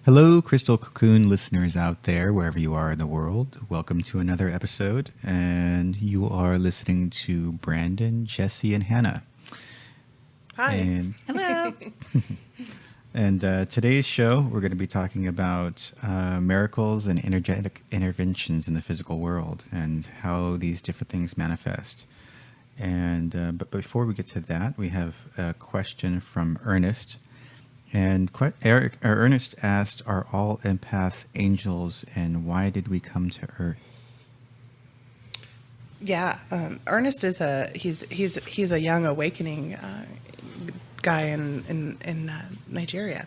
Hello, Crystal Cocoon listeners out there, wherever you are in the world. Welcome to another episode. And you are listening to Brandon, Jesse, and Hannah. Hi. And, Hello. and today's show, we're going to be talking about miracles and energetic interventions in the physical world and how these different things manifest. And but before we get to that, we have a question from Ernest. And Ernest asked, "Are all empaths angels, and why did we come to Earth?" Yeah, Ernest is he's a young awakening guy in Nigeria,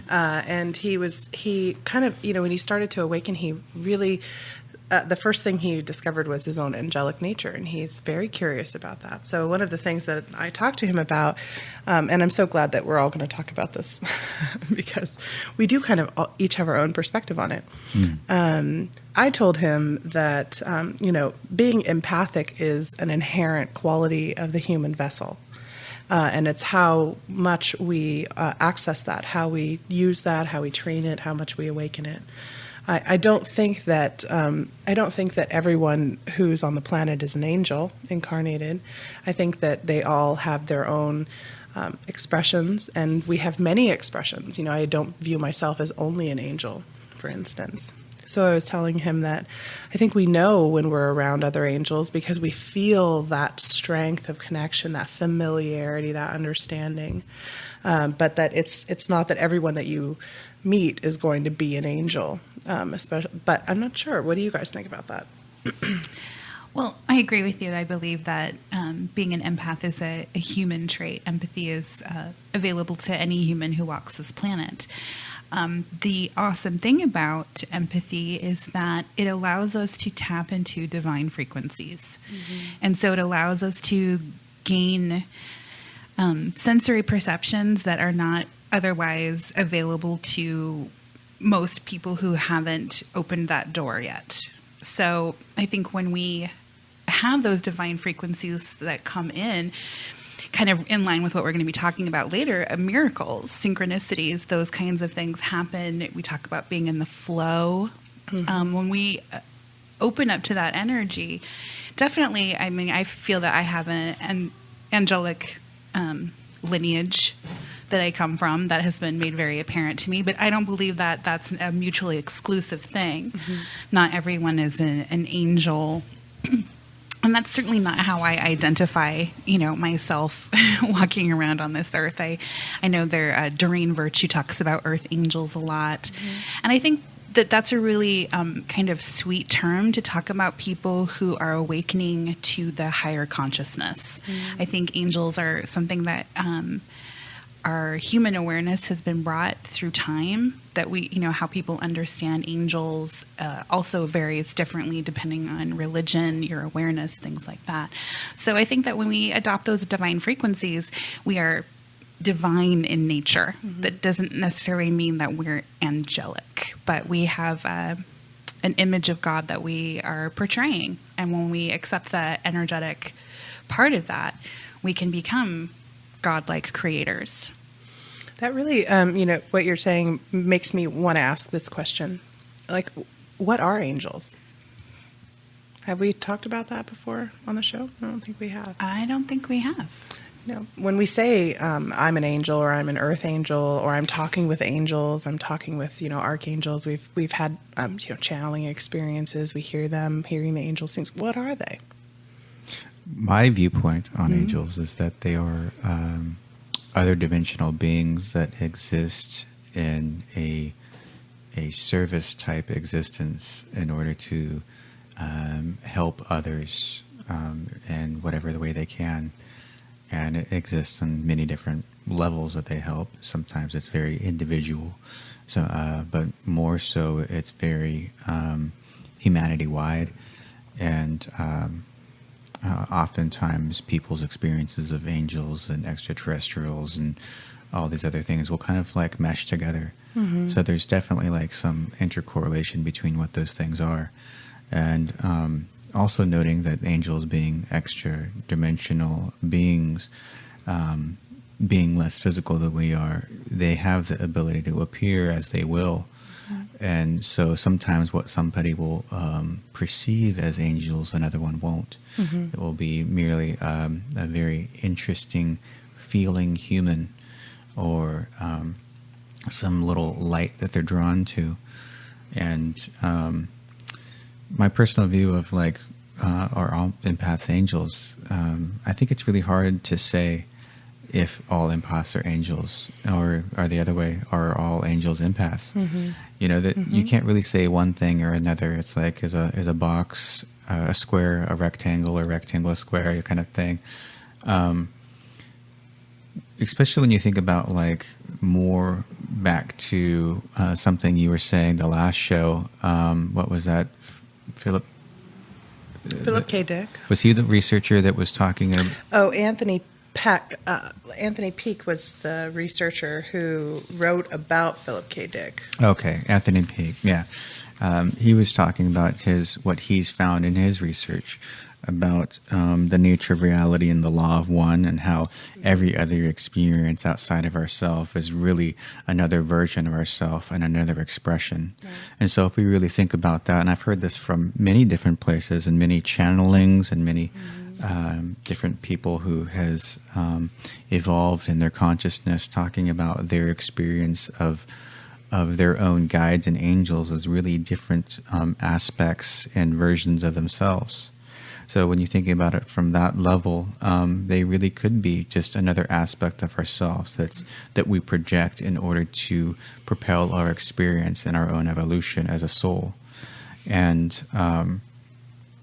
and he kind of, when he started to awaken, he really. The first thing he discovered was his own angelic nature, and he's very curious about that. So one of the things that I talked to him about, and I'm so glad that we're all going to talk about this because we do kind of each have our own perspective on it. I told him that, being empathic is an inherent quality of the human vessel. And it's how much we access that, how we use that, how we train it, how much we awaken it. I don't think that everyone who's on the planet is an angel incarnated. I think that they all have their own expressions, and we have many expressions. I don't view myself as only an angel, for instance. So I was telling him that I think we know when we're around other angels because we feel that strength of connection, that familiarity, that understanding. But that it's not that everyone that you meet is going to be an angel, especially. But I'm not sure. What do you guys think about that? Well, I agree with you. I believe that being an empath is a human trait. Empathy is available to any human who walks this planet. The awesome thing about empathy is that it allows us to tap into divine frequencies. Mm-hmm. And so it allows us to gain sensory perceptions that are not otherwise available to most people who haven't opened that door yet. So I think when we have those divine frequencies that come in, kind of in line with what we're going to be talking about later, miracles, synchronicities, those kinds of things happen. We talk about being in the flow. Mm-hmm. When we open up to that energy, definitely, I feel that I have an angelic lineage that I come from that has been made very apparent to me, but I don't believe that that's a mutually exclusive thing. Mm-hmm. Not everyone is an angel. And that's certainly not how I identify, myself walking around on this earth. I know Doreen Virtue talks about earth angels a lot. Mm-hmm. And I think that that's a really kind of sweet term to talk about people who are awakening to the higher consciousness. Mm-hmm. I think angels are something that our human awareness has been brought through time, that we, how people understand angels also varies differently depending on religion, your awareness, things like that. So I think that when we adopt those divine frequencies, we are divine in nature. Mm-hmm. That doesn't necessarily mean that we're angelic, but we have an image of God that we are portraying. And when we accept the energetic part of that, we can become godlike creators. That really, what you're saying makes me want to ask this question. Like, what are angels? Have we talked about that before on the show? I don't think we have. I don't think we have. When we say I'm an angel or I'm an earth angel or I'm talking with angels, I'm talking with, archangels, we've had, channeling experiences. We hear them, hearing the angels things. What are they? My viewpoint on angels is that they are other dimensional beings that exist in a service type existence in order to help others in whatever the way they can. And it exists on many different levels that they help. Sometimes it's very individual, but more so it's very humanity-wide. And oftentimes people's experiences of angels and extraterrestrials and all these other things will kind of like mesh together. Mm-hmm. So there's definitely like some intercorrelation between what those things are. And also noting that angels being extra dimensional beings, being less physical than we are, they have the ability to appear as they will. And so sometimes what somebody will perceive as angels, another one won't. It will be merely a very interesting feeling human, or some little light that they're drawn to. And my personal view of like, are all empaths angels? I think it's really hard to say if all empaths are angels, or are the other way, are all angels empaths? You know, that you can't really say one thing or another. It's like, is a box a square, a rectangle, or rectangle a square, kind of thing. Especially when you think about like more back to something you were saying the last show. What was that? Philip K. Dick. Was he the researcher that was talking about? Oh, Anthony Peck. Anthony Peck was the researcher who wrote about Philip K. Dick. Okay, Anthony Peck. Yeah, he was talking about what he's found in his research about the nature of reality and the law of one, and how every other experience outside of ourself is really another version of ourself and another expression. Right. And so if we really think about that, and I've heard this from many different places and many channelings and many different people who has evolved in their consciousness, talking about their experience of their own guides and angels as really different aspects and versions of themselves. So when you're thinking about it from that level, they really could be just another aspect of ourselves that we project in order to propel our experience and our own evolution as a soul. And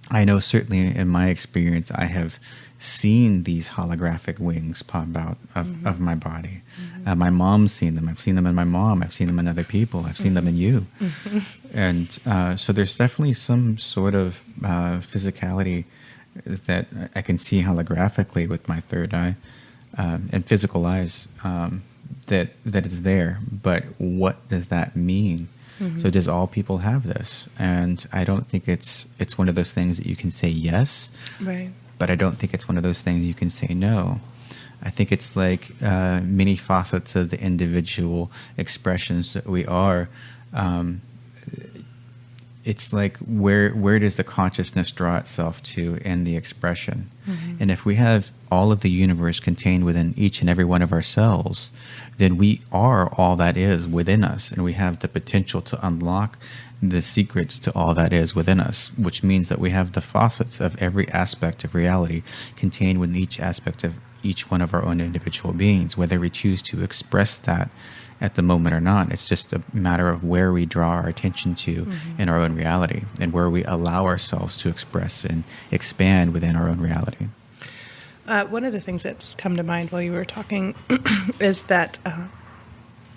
I know certainly in my experience, I have seen these holographic wings pop out of my body. My mom's seen them. I've seen them in my mom. I've seen them in other people. I've seen them in you. And so there's definitely some sort of physicality that I can see holographically with my third eye and physical eyes that is there. But what does that mean? So does all people have this? And I don't think it's one of those things that you can say yes, right? But I don't think it's one of those things you can say no. I think it's like many facets of the individual expressions that we are. It's like where does the consciousness draw itself to in the expression? And if we have all of the universe contained within each and every one of our cells, then we are all that is within us, and we have the potential to unlock the secrets to all that is within us, which means that we have the facets of every aspect of reality contained within each aspect of each one of our own individual beings, whether we choose to express that at the moment or not. It's just a matter of where we draw our attention to in our own reality, and where we allow ourselves to express and expand within our own reality. One of the things that's come to mind while you were talking is that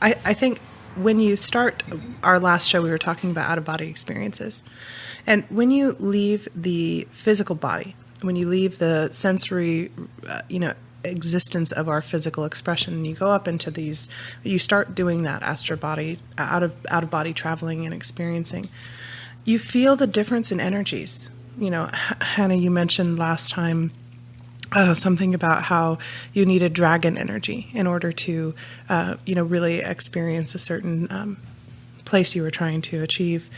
I think when you start our last show, we were talking about out-of-body experiences. And when you leave the physical body, when you leave the sensory, existence of our physical expression, and you go up into these, you start doing that astral body, out of body traveling and experiencing, you feel the difference in energies. Hannah, you mentioned last time something about how you needed dragon energy in order to, really experience a certain place you were trying to achieve.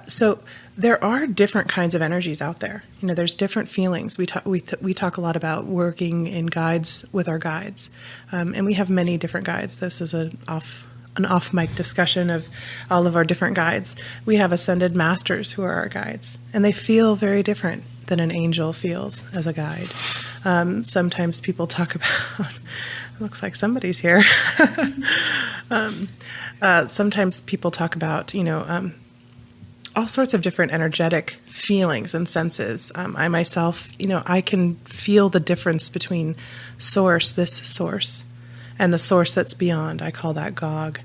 So there are different kinds of energies out there. There's different feelings. We talk a lot about working in guides with our guides, and we have many different guides. This is an off-mic discussion of all of our different guides. We have ascended masters who are our guides, and they feel very different than an angel feels as a guide. Sometimes people talk about, looks like somebody's here. Sometimes people talk about, all sorts of different energetic feelings and senses. I myself, I can feel the difference between this source, and the source that's beyond. I call that Gog.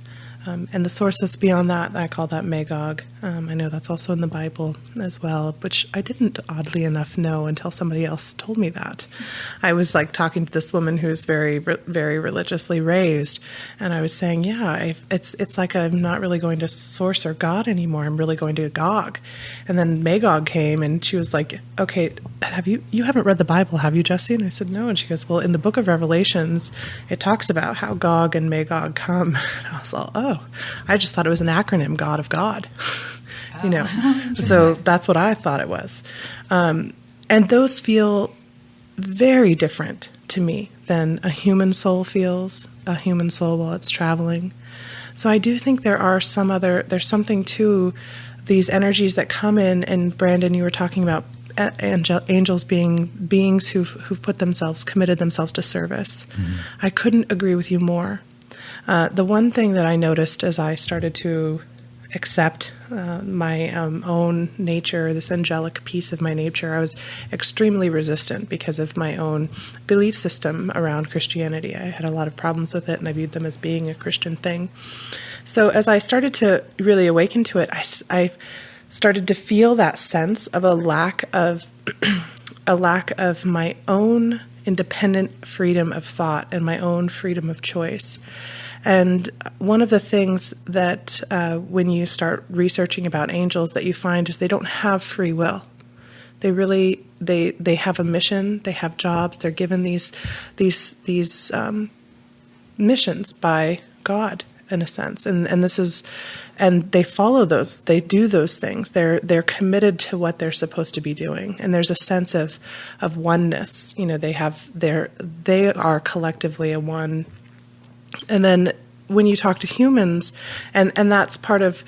And the source that's beyond that, I call that Magog. I know that's also in the Bible as well, which I didn't, oddly enough, know until somebody else told me that. I was like talking to this woman who's very, very religiously raised, and I was saying, yeah, it's like I'm not really going to source or God anymore. I'm really going to Gog. And then Magog came, and she was like, okay, you haven't read the Bible, have you, Jesse? And I said, no. And she goes, well, in the book of Revelations, it talks about how Gog and Magog come. And I was like, oh, I just thought it was an acronym, God of God. You know, so that's what I thought it was. And those feel very different to me than a human soul feels, a human soul while it's traveling. So I do think there's something to these energies that come in, and Brandon, you were talking about angels being beings who've committed themselves to service. Mm-hmm. I couldn't agree with you more. The one thing that I noticed as I started to accept my own nature, this angelic piece of my nature, I was extremely resistant because of my own belief system around Christianity. I had a lot of problems with it, and I viewed them as being a Christian thing. So as I started to really awaken to it, I started to feel that sense of a lack of my own independent freedom of thought and my own freedom of choice. And one of the things that when you start researching about angels that you find is they don't have free will. They really they have a mission. They have jobs. They're given these missions by God, in a sense, and they follow those. They do those things. They're committed to what they're supposed to be doing, and there's a sense of oneness. You know, they are collectively a one. And then when you talk to humans, and that's part of,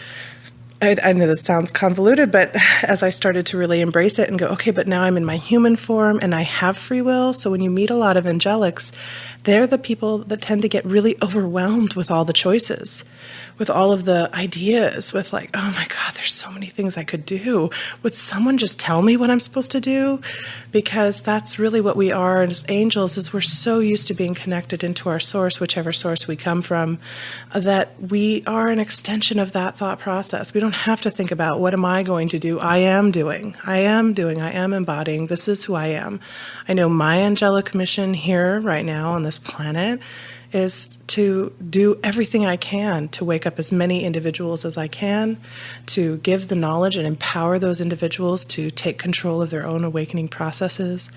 I know this sounds convoluted, but as I started to really embrace it and go, okay, but now I'm in my human form and I have free will. So when you meet a lot of angelics, they're the people that tend to get really overwhelmed with all the choices, with all of the ideas, with like, oh my God, there's so many things I could do. Would someone just tell me what I'm supposed to do? Because that's really what we are as angels, is we're so used to being connected into our source, whichever source we come from, that we are an extension of that thought process. We don't have to think about, what am I going to do? I am embodying. This is who I am. I know my angelic mission here right now on this planet is to do everything I can to wake up as many individuals as I can, to give the knowledge and empower those individuals to take control of their own awakening processes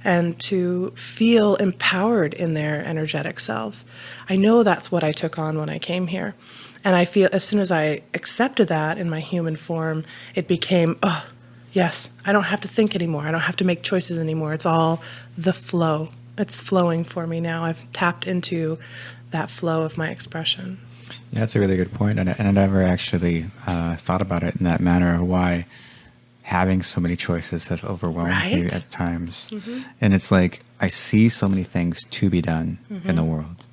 and to feel empowered in their energetic selves. I know that's what I took on when I came here. And I feel as soon as I accepted that in my human form, it became, oh, yes, I don't have to think anymore. I don't have to make choices anymore. It's all the flow. It's flowing for me now. I've tapped into that flow of my expression. Yeah, that's a really good point. And I never actually thought about it in that manner, of why having so many choices have overwhelmed me at times. Mm-hmm. And it's like, I see so many things to be done in the world.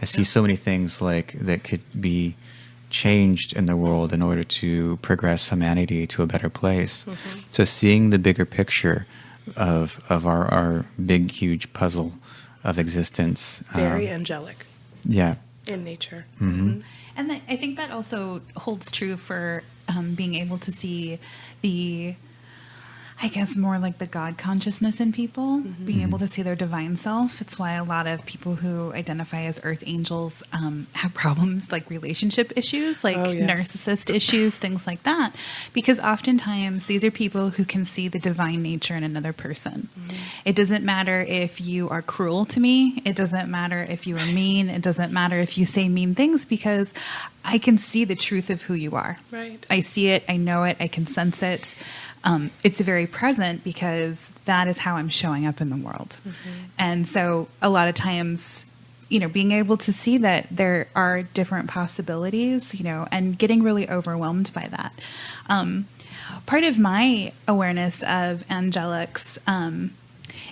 I see so many things like that could be changed in the world in order to progress humanity to a better place. Mm-hmm. So seeing the bigger picture of our big, huge puzzle of existence. Very angelic. Yeah. In nature. Mm-hmm. Mm-hmm. And I think that also holds true for being able to see the, I guess, more like the God consciousness in people, being able to see their divine self. It's why a lot of people who identify as earth angels have problems like relationship issues, like narcissist issues, things like that. Because oftentimes these are people who can see the divine nature in another person. Mm-hmm. It doesn't matter if you are cruel to me. It doesn't matter if you are mean. It doesn't matter if you say mean things, because I can see the truth of who you are. Right. I see it. I know it. I can sense it. It's very present because that is how I'm showing up in the world. Mm-hmm. And so a lot of times, being able to see that there are different possibilities, and getting really overwhelmed by that. Part of my awareness of angelics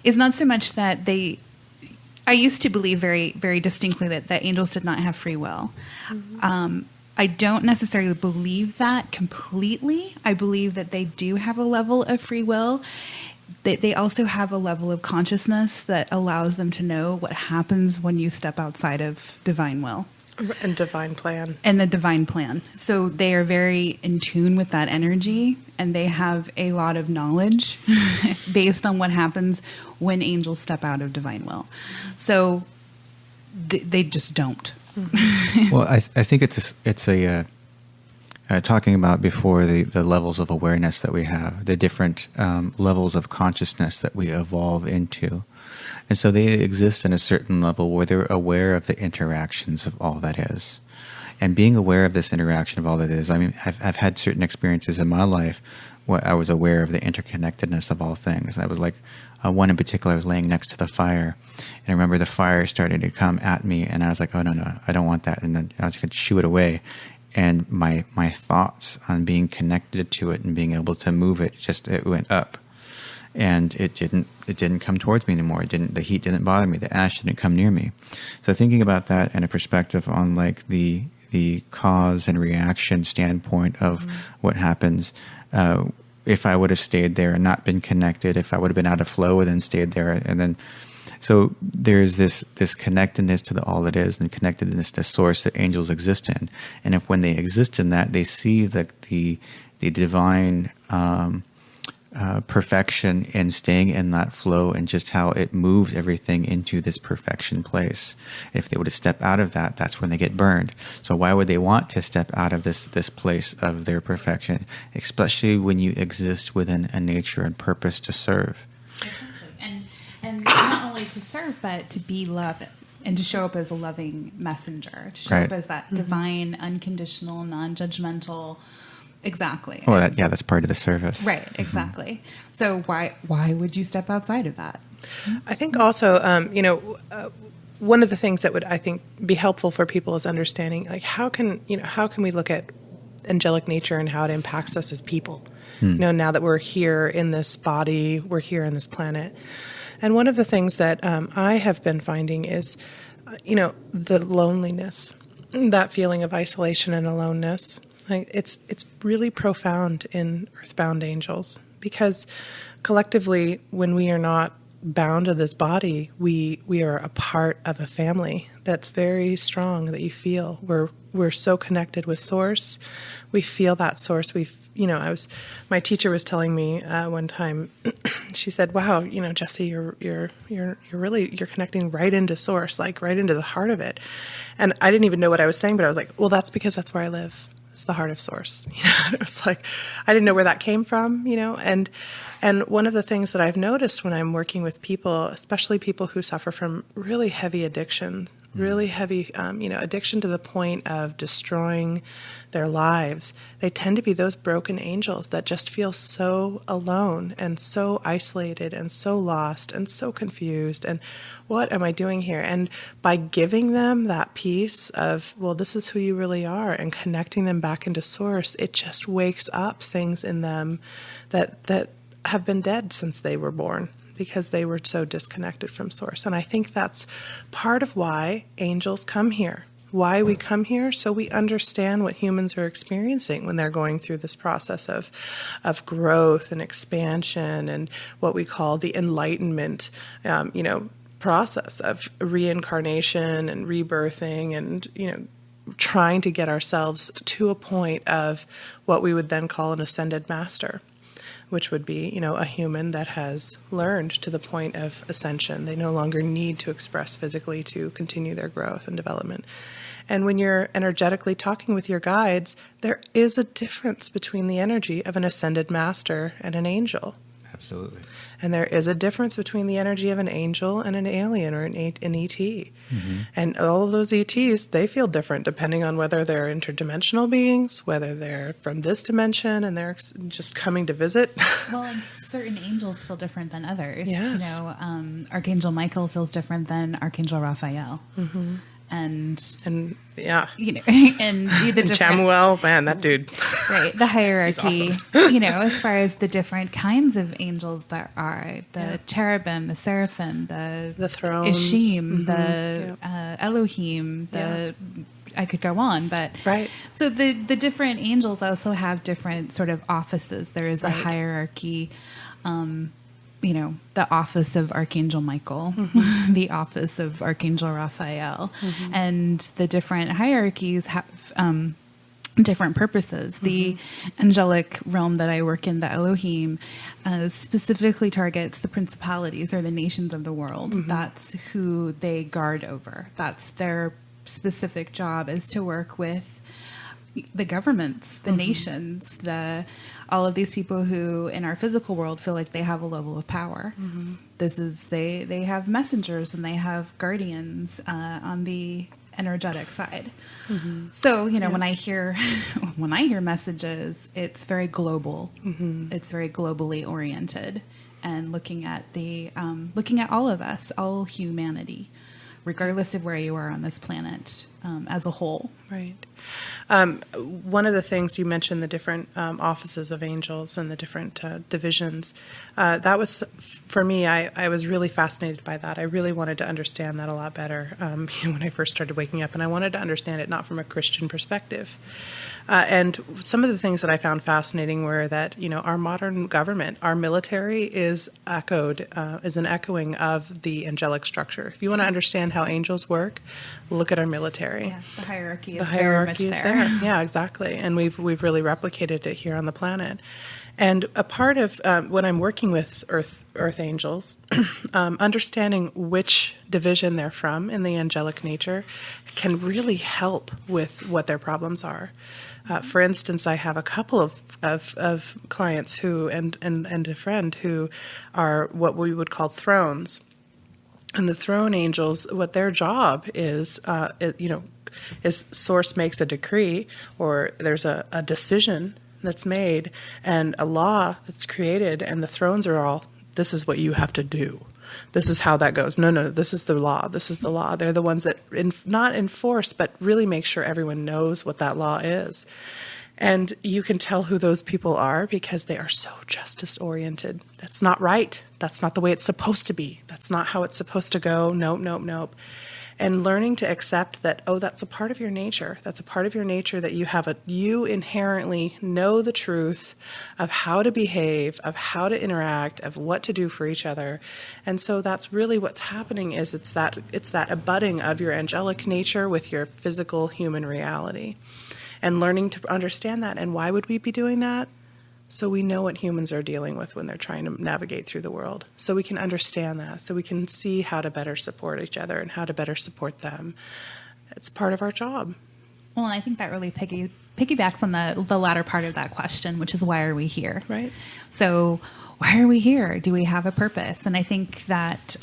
is not so much that I used to believe very, very distinctly that angels did not have free will. Mm-hmm. I don't necessarily believe that completely. I believe that they do have a level of free will. They also have a level of consciousness that allows them to know what happens when you step outside of divine will. And divine plan. And the divine plan. So they are very in tune with that energy, and they have a lot of knowledge based on what happens when angels step out of divine will. So they just don't. Well, I think it's talking about before the levels of awareness that we have, the different levels of consciousness that we evolve into. And so they exist in a certain level where they're aware of the interactions of all that is. And being aware of this interaction of all that is, I mean, I've had certain experiences in my life where I was aware of the interconnectedness of all things. I was like, one in particular, I was laying next to the fire, and I remember the fire started to come at me, and I was like, oh, no, I don't want that. And then I was going to shoo it away. And my thoughts on being connected to it and being able to move it, it went up. And it didn't come towards me anymore. The heat didn't bother me. The ash didn't come near me. So thinking about that in a perspective on like the cause and reaction standpoint of what happens, if I would have stayed there and not been connected, if I would have been out of flow and then stayed there, and then so there's this connectedness to all that is, and connectedness to source that angels exist in. And if when they exist in that, they see the divine perfection in staying in that flow and just how it moves everything into this perfection place. If they were to step out of that, that's when they get burned. So why would they want to step out of this place of their perfection, especially when you exist within a nature and purpose to serve? Exactly. And not only to serve, but to be loved and to show up as a loving messenger, to show up as that divine, unconditional, non-judgmental. Exactly. Well, that's part of the service. Right, exactly. So why would you step outside of that? I think also, one of the things that would, I think, be helpful for people is understanding, like, how can we look at angelic nature and how it impacts us as people? Now that we're here in this body, we're here on this planet. And one of the things that I have been finding is, the loneliness, that feeling of isolation and aloneness. Like it's really profound in earthbound angels, because collectively, when we are not bound to this body, we are a part of a family that's very strong, that you feel. We're so connected with Source. We feel that Source. My teacher was telling me one time, she said, "Wow, Jesse, you're connecting right into Source, like right into the heart of it." And I didn't even know what I was saying, but I was like, "Well, that's because that's where I live. It's the heart of Source." It was like, I didn't know where that came from, and one of the things that I've noticed when I'm working with people, especially people who suffer from really heavy addiction, really heavy, addiction to the point of destroying their lives, they tend to be those broken angels that just feel so alone and so isolated and so lost and so confused. And what am I doing here? And by giving them that piece of, well, this is who you really are, and connecting them back into Source, it just wakes up things in them that have been dead since they were born, because they were so disconnected from Source. And I think that's part of why angels come here. Why we come here, so we understand what humans are experiencing when they're going through this process of growth and expansion, and what we call the enlightenment, process of reincarnation and rebirthing, and trying to get ourselves to a point of what we would then call an ascended master, which would be, a human that has learned to the point of ascension. They no longer need to express physically to continue their growth and development. And when you're energetically talking with your guides, there is a difference between the energy of an ascended master and an angel. Absolutely. And there is a difference between the energy of an angel and an alien or an ET. Mm-hmm. And all of those ETs, they feel different depending on whether they're interdimensional beings, whether they're from this dimension and they're just coming to visit. Well, and certain angels feel different than others. Yes. Archangel Michael feels different than Archangel Raphael. Mm-hmm. And yeah, and the different, Chamuel, man, that dude, right? The hierarchy, awesome. As far as the different kinds of angels there are, the cherubim, the seraphim, the thrones, Ishim, the Elohim, I could go on, but right. So the different angels also have different sort of offices. There is a hierarchy. the office of Archangel Michael, the office of Archangel Raphael, and the different hierarchies have different purposes. The angelic realm that I work in, the Elohim, specifically targets the principalities or the nations of the world. That's who they guard over. That's their specific job, is to work with the governments, the nations, all of these people who in our physical world feel like they have a level of power. They have messengers and they have guardians on the energetic side. So, when I hear messages, it's very global. It's very globally oriented, and looking at all of us, all humanity, regardless of where you are on this planet, as a whole. Right. One of the things you mentioned, the different offices of angels and the different divisions, that was, for me, I was really fascinated by that. I really wanted to understand that a lot better when I first started waking up, and I wanted to understand it not from a Christian perspective. And some of the things that I found fascinating were that, our modern government, our military is an echoing of the angelic structure. If you want to understand how angels work, look at our military. Yeah, the hierarchy is very much there. Yeah, exactly. And we've really replicated it here on the planet. And a part of when I'm working with Earth angels, understanding which division they're from in the angelic nature can really help with what their problems are. For instance, I have a couple of clients who and a friend who are what we would call thrones. And the throne angels, what their job is Source makes a decree, or there's a decision that's made and a law that's created, and the thrones are all, this is what you have to do. This is how that goes. No, this is the law. This is the law. They're the ones that not enforce, but really make sure everyone knows what that law is. And you can tell who those people are because they are so justice-oriented. That's not right. That's not the way it's supposed to be. That's not how it's supposed to go. Nope. And learning to accept that, that's a part of your nature. That's a part of your nature that you inherently know the truth of how to behave, of how to interact, of what to do for each other. And so that's really what's happening is it's that abutting of your angelic nature with your physical human reality. And learning to understand that. And why would we be doing that? So we know what humans are dealing with when they're trying to navigate through the world. So we can understand that. So we can see how to better support each other and how to better support them. It's part of our job. Well, and I think that really piggybacks on the latter part of that question, which is why are we here? Right. So why are we here? Do we have a purpose? And I think that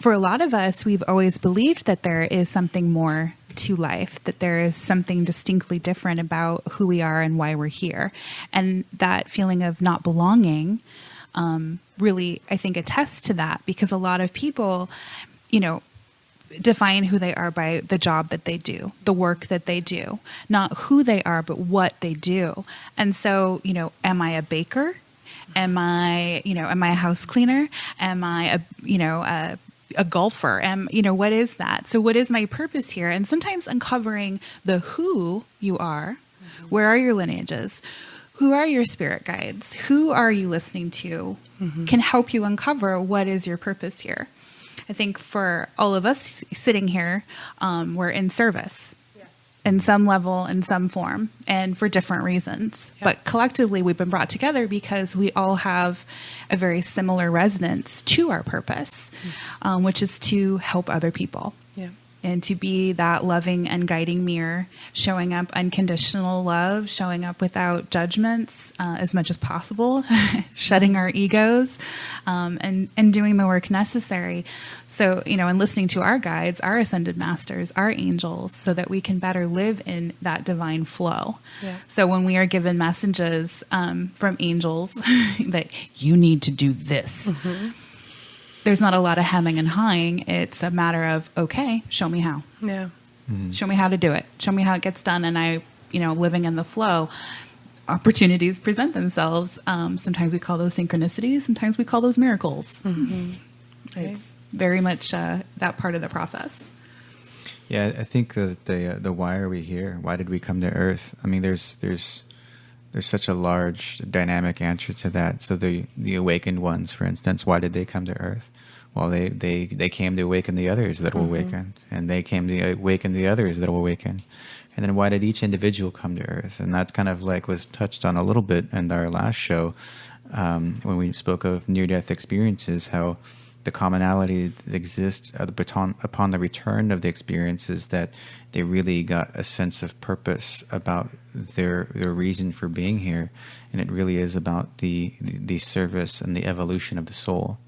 for a lot of us, we've always believed that there is something more to life, that there is something distinctly different about who we are and why we're here. And that feeling of not belonging really, I think, attests to that, because a lot of people, define who they are by the job that they do, the work that they do, not who they are, but what they do. And so, am I a baker? Am I a house cleaner? Am I a golfer? What is that? So what is my purpose here? And sometimes uncovering the who you are, where are your lineages? Who are your spirit guides? Who are you listening to? Can help you uncover what is your purpose here. I think for all of us sitting here, we're in service. In some level, in some form, and for different reasons. Yep. But collectively, we've been brought together because we all have a very similar resonance to our purpose, which is to help other people. Yeah. And to be that loving and guiding mirror, showing up unconditional love, showing up without judgments as much as possible, shedding our egos, and doing the work necessary. So, and listening to our guides, our ascended masters, our angels, so that we can better live in that divine flow. Yeah. So when we are given messages from angels that you need to do this, there's not a lot of hemming and hawing. It's a matter of, okay, show me how. Yeah. Show me how to do it. Show me how it gets done. And I, living in the flow, opportunities present themselves. Sometimes we call those synchronicities. Sometimes we call those miracles. It's very much that part of the process. Yeah, I think the why are we here? Why did we come to Earth? I mean, there's there's such a large dynamic answer to that. So the awakened ones, for instance, why did they come to Earth? Well, they came to awaken the others that will awaken, and they came to awaken the others that will awaken. And then why did each individual come to Earth? And that kind of like was touched on a little bit in our last show when we spoke of near-death experiences, how the commonality that exists upon the return of the experiences, that they really got a sense of purpose about their reason for being here. And it really is about the service and the evolution of the soul.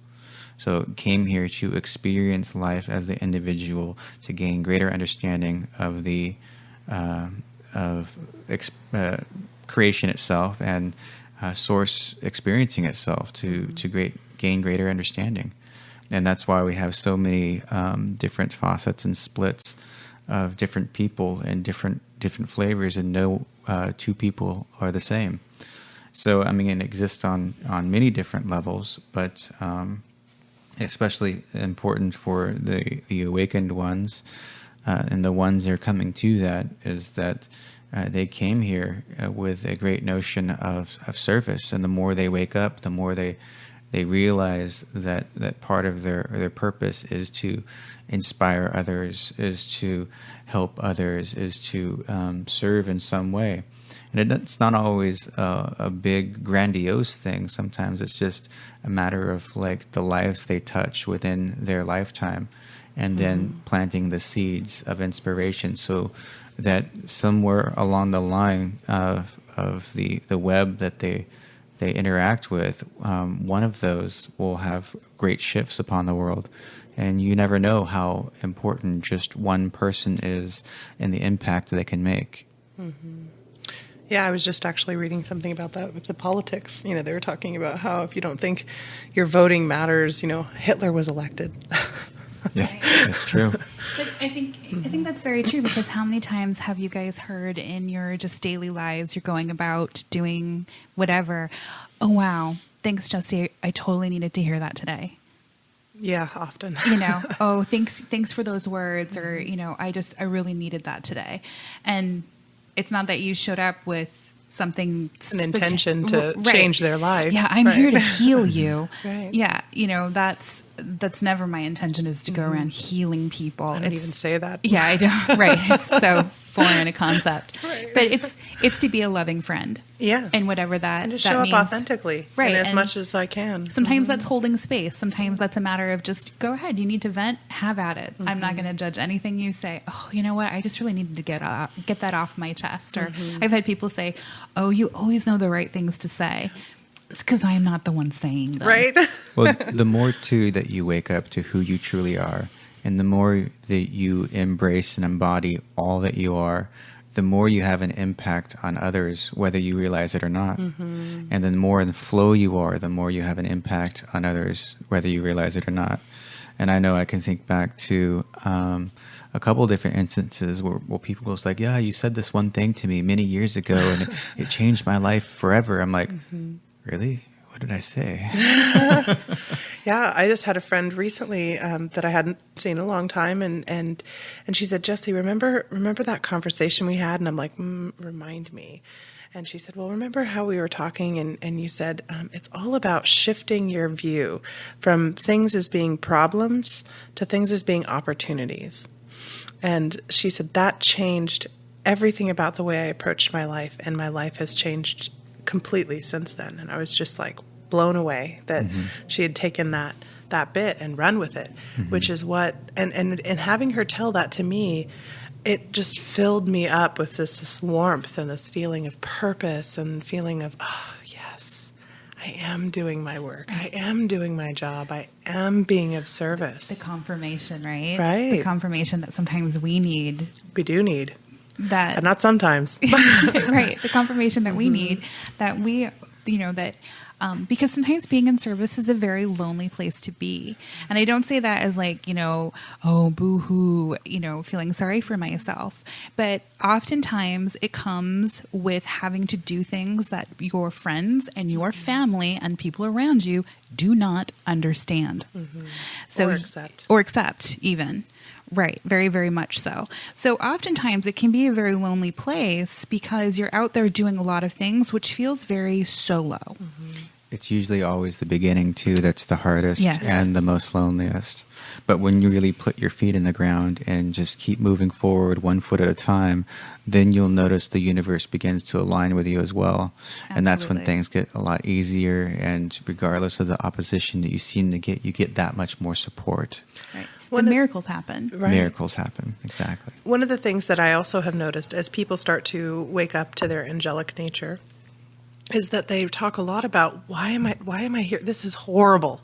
So came here to experience life as the individual, to gain greater understanding of the creation itself and source experiencing itself to gain greater understanding. And that's why we have so many different facets and splits of different people and different flavors, and no two people are the same. So I mean, it exists on many different levels, but especially important for the awakened ones and the ones that are coming to that is that they came here with a great notion of service, and the more they wake up, the more they realize that part of their purpose is to inspire others, is to help others, is to serve in some way. And it's not always a big, grandiose thing. Sometimes it's just a matter of like the lives they touch within their lifetime, and then planting the seeds of inspiration, so that somewhere along the line of the web that they interact with, one of those will have great shifts upon the world. And you never know how important just one person is and the impact they can make. Mm-hmm. Yeah, I was just actually reading something about that with the politics. You know, they were talking about how if you don't think your voting matters, you know, Hitler was elected. Yeah, that's true. But I think that's very true, because how many times have you guys heard in your just daily lives, you're going about doing whatever, oh wow, thanks Jesse, I totally needed to hear that today. Yeah, often. You know, oh, thanks for those words, or, you know, I really needed that today. And it's not that you showed up with something an intention to right. change their life. Yeah, I'm here to heal you. Right. Yeah, you know, that's never my intention, is to go around healing people. I don't even say that. Yeah, I don't. Right. It's so foreign a concept. Right. But it's to be a loving friend. Yeah. And whatever that and to that show means. up authentically. Right. And as and much as I can. Sometimes that's holding space. Sometimes that's a matter of just go ahead. You need to vent, have at it. I'm not going to judge anything you say. Oh, you know what? I just really needed to get that off my chest. Or I've had people say, oh, you always know the right things to say. It's because I'm not the one saying them. Right. Well, the more too that you wake up to who you truly are, and the more that you embrace and embody all that you are, the more you have an impact on others, whether you realize it or not. And then the more in the flow you are, the more you have an impact on others, whether you realize it or not. And I know I can think back to a couple of different instances where people go like, yeah, you said this one thing to me many years ago and it changed my life forever. I'm like, really? What did I say? Yeah, I just had a friend recently that I hadn't seen in a long time, and she said, Jesse, remember that conversation we had? And I'm like, remind me. And she said, well, remember how we were talking and you said, it's all about shifting your view from things as being problems to things as being opportunities. And she said, that changed everything about the way I approached my life, and my life has changed completely since then. And I was just like blown away that she had taken that bit and run with it, which is what, and having her tell that to me, it just filled me up with this warmth and this feeling of purpose and feeling of, oh, yes, I am doing my work. I am doing my job. I am being of service. The confirmation, right? Right. The confirmation that sometimes we need. We do need. That. And not sometimes. Right. The confirmation that we need, that we, you know, that, because sometimes being in service is a very lonely place to be. And I don't say that as like, you know, oh, boo-hoo, you know, feeling sorry for myself. But oftentimes it comes with having to do things that your friends and your family and people around you do not understand. So, or accept even. Right. Very, very much so. So oftentimes it can be a very lonely place because you're out there doing a lot of things, which feels very solo. Mm-hmm. It's usually always the beginning, too, that's the hardest Yes. and the most loneliest. But when you really put your feet in the ground and just keep moving forward 1 foot at a time, then you'll notice the universe begins to align with you as well. And that's when Absolutely. things get a lot easier. And regardless of the opposition that you seem to get, you get that much more support. Right. One The of- miracles happen. Right. Miracles happen. Exactly. One of the things that I also have noticed as people start to wake up to their angelic nature is that they talk a lot about why am I here? This is horrible.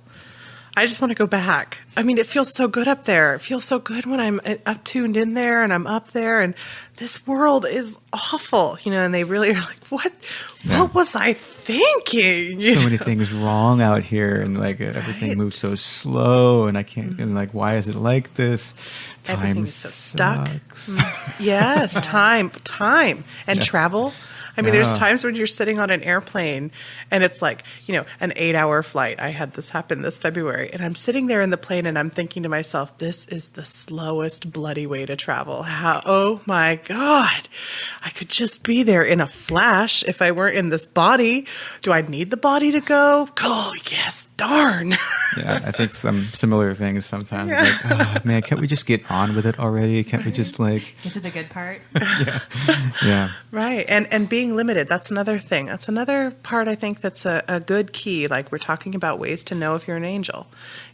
I just want to go back. I mean, it feels so good up there. It feels so good when I'm up tuned in there and I'm up there and this world is awful, and they really are like, what was I thinking? So many things wrong out here, and like everything Right. moves so slow, and I can't. And like, why is it like this? Time Everything is so stuck. sucks. Yes, time and travel. I mean, there's Yeah. times when you're sitting on an airplane and it's like, an 8-hour flight. I had this happen this February and I'm sitting there in the plane and I'm thinking to myself, this is the slowest bloody way to travel. Oh my God, I could just be there in a flash if I weren't in this body. Do I need the body to go? Oh, yes, darn. Yeah, I think some similar things sometimes. Yeah. Like, oh man, can't we just get on with it already? Can't we just like, Get to the good part. yeah. Right. And being limited, that's another thing. That's another part, I think, that's a good key. Like we're talking about ways to know if you're an angel,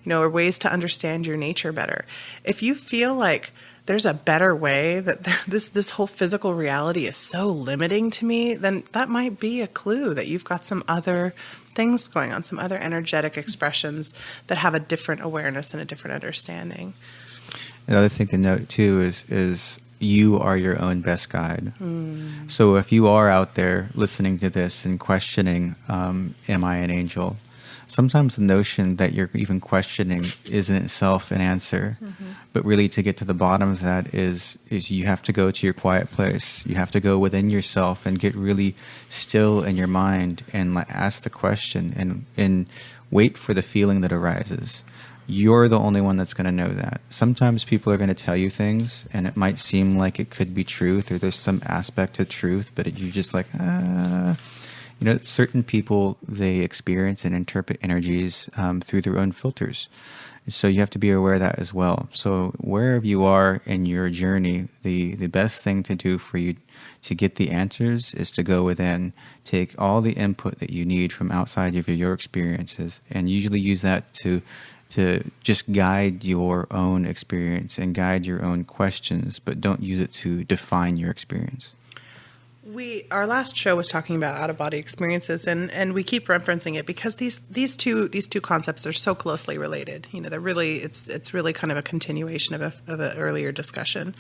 or ways to understand your nature better. If you feel like there's a better way, that this whole physical reality is so limiting to me, then that might be a clue that you've got some other things going on, some other energetic expressions that have a different awareness and a different understanding. Another thing to note too is you are your own best guide. So if you are out there listening to this and questioning, am I an angel? Sometimes the notion that you're even questioning is in itself an answer. But really to get to the bottom of that is you have to go to your quiet place. You have to go within yourself and get really still in your mind and ask the question and wait for the feeling that arises. You're the only one that's going to know that. Sometimes people are going to tell you things and it might seem like it could be truth or there's some aspect to truth, but you're just like, certain people, they experience and interpret energies through their own filters. So you have to be aware of that as well. So wherever you are in your journey, the best thing to do for you to get the answers is to go within, take all the input that you need from outside of your experiences, and usually use that to just guide your own experience and guide your own questions, but don't use it to define your experience. Our last show was talking about out-of-body experiences, and we keep referencing it because these two concepts are so closely related. They're really it's really kind of a continuation of an earlier discussion.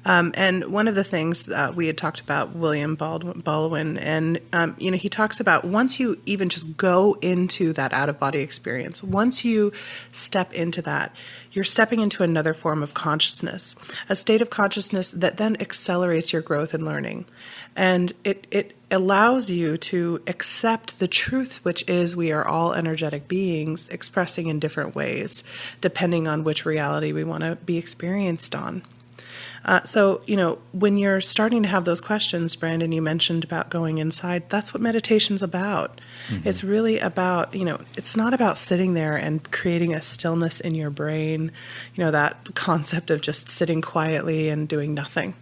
And one of the things we had talked about William Baldwin, and he talks about once you even just go into that out-of-body experience, once you step into that, you're stepping into another form of consciousness, a state of consciousness that then accelerates your growth and learning. And it allows you to accept the truth, which is we are all energetic beings expressing in different ways, depending on which reality we want to be experienced on. So, when you're starting to have those questions, Brandon, you mentioned about going inside, that's what meditation's about. Mm-hmm. It's really about, it's not about sitting there and creating a stillness in your brain, that concept of just sitting quietly and doing nothing.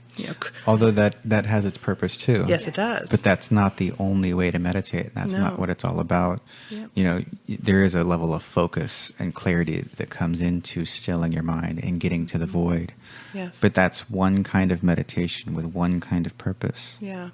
Although that has its purpose too. Yes, it does. But that's not the only way to meditate. That's not what it's all about. Yep. There is a level of focus and clarity that comes into stilling your mind and getting to the void. Yes. But that's one kind of meditation with one kind of purpose. Yeah.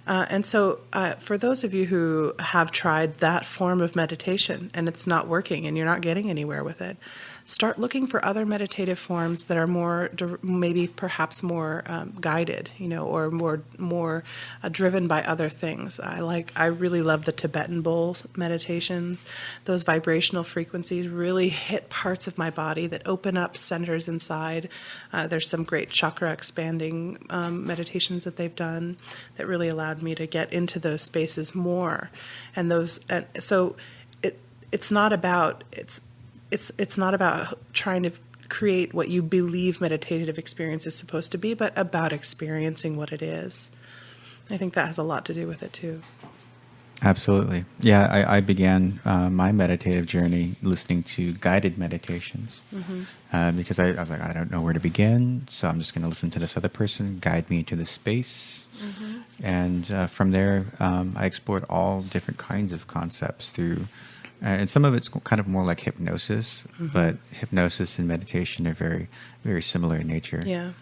And so for those of you who have tried that form of meditation and it's not working and you're not getting anywhere with it, start looking for other meditative forms that are more, maybe perhaps more guided, or more driven by other things. I really love the Tibetan bowl meditations. Those vibrational frequencies really hit parts of my body that open up centers inside. There's some great chakra expanding meditations that they've done that really allowed me to get into those spaces more. And so it's not about trying to create what you believe meditative experience is supposed to be, but about experiencing what it is. I think that has a lot to do with it too. Absolutely. Yeah, I began my meditative journey listening to guided meditations because I was like, I don't know where to begin, so I'm just going to listen to this other person guide me into this space. And from there, I explored all different kinds of concepts through, and some of it's kind of more like hypnosis, but hypnosis and meditation are very, very similar in nature. Yeah.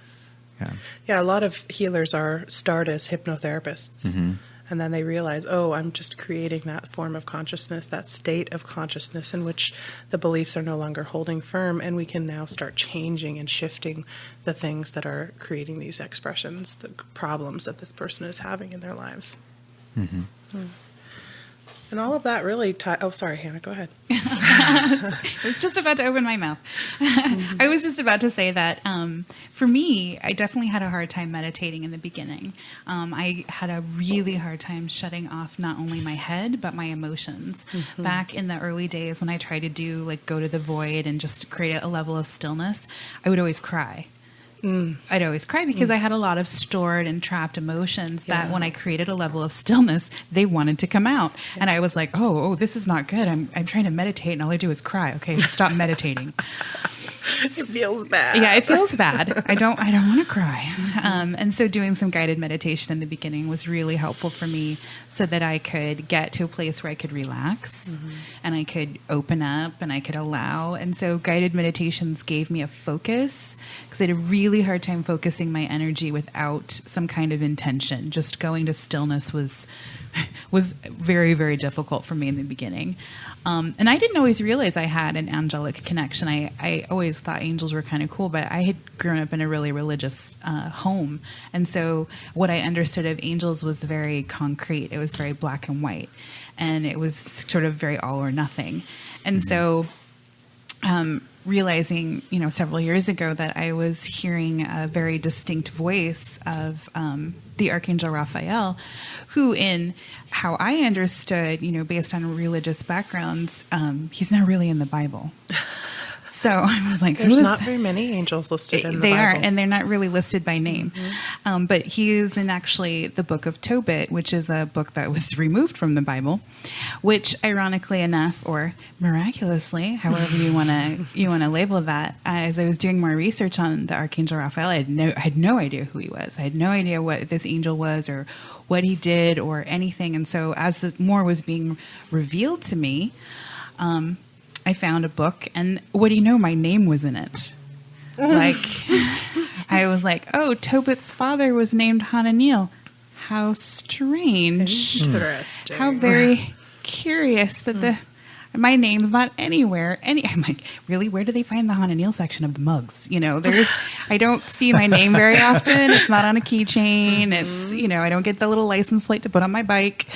Yeah. A lot of healers start as hypnotherapists. And then they realize, oh, I'm just creating that form of consciousness, that state of consciousness in which the beliefs are no longer holding firm, and we can now start changing and shifting the things that are creating these expressions, the problems that this person is having in their lives. And all of that really oh, sorry, Hannah, go ahead. I was just about to open my mouth. I was just about to say that for me, I definitely had a hard time meditating in the beginning. I had a really hard time shutting off not only my head, but my emotions. Back in the early days when I tried to do like go to the void and just create a level of stillness, I would always cry. I'd always cry because I had a lot of stored and trapped emotions that when I created a level of stillness, they wanted to come out. And I was like, oh, this is not good. I'm trying to meditate and all I do is cry. Okay, stop meditating. It feels bad. Yeah, it feels bad. I don't want to cry. And so doing some guided meditation in the beginning was really helpful for me so that I could get to a place where I could relax and I could open up and I could allow. And so guided meditations gave me a focus because I had a really hard time focusing my energy without some kind of intention. Just going to stillness was very, very difficult for me in the beginning. And I didn't always realize I had an angelic connection. I always thought angels were kind of cool, but I had grown up in a really religious home. And so what I understood of angels was very concrete. It was very black and white. And it was sort of very all or nothing. And so realizing, several years ago that I was hearing a very distinct voice of the Archangel Raphael, who in how I understood, based on religious backgrounds, he's not really in the Bible. So I was like, there's not very many angels listed in the Bible. They are, and they're not really listed by name. But he is in actually the book of Tobit, which is a book that was removed from the Bible, which ironically enough, or miraculously, however you want to label that, as I was doing more research on the Archangel Raphael, I had no idea who he was. I had no idea what this angel was or what he did or anything. And so as more was being revealed to me, I found a book, and what do you know? My name was in it. Like, I was like, oh, Tobit's father was named Hannaneel. How strange. Interesting. How very curious that my name's not anywhere. I'm like, really? Where do they find the Hannaneel section of the mugs? I don't see my name very often. It's not on a keychain. It's, I don't get the little license plate to put on my bike.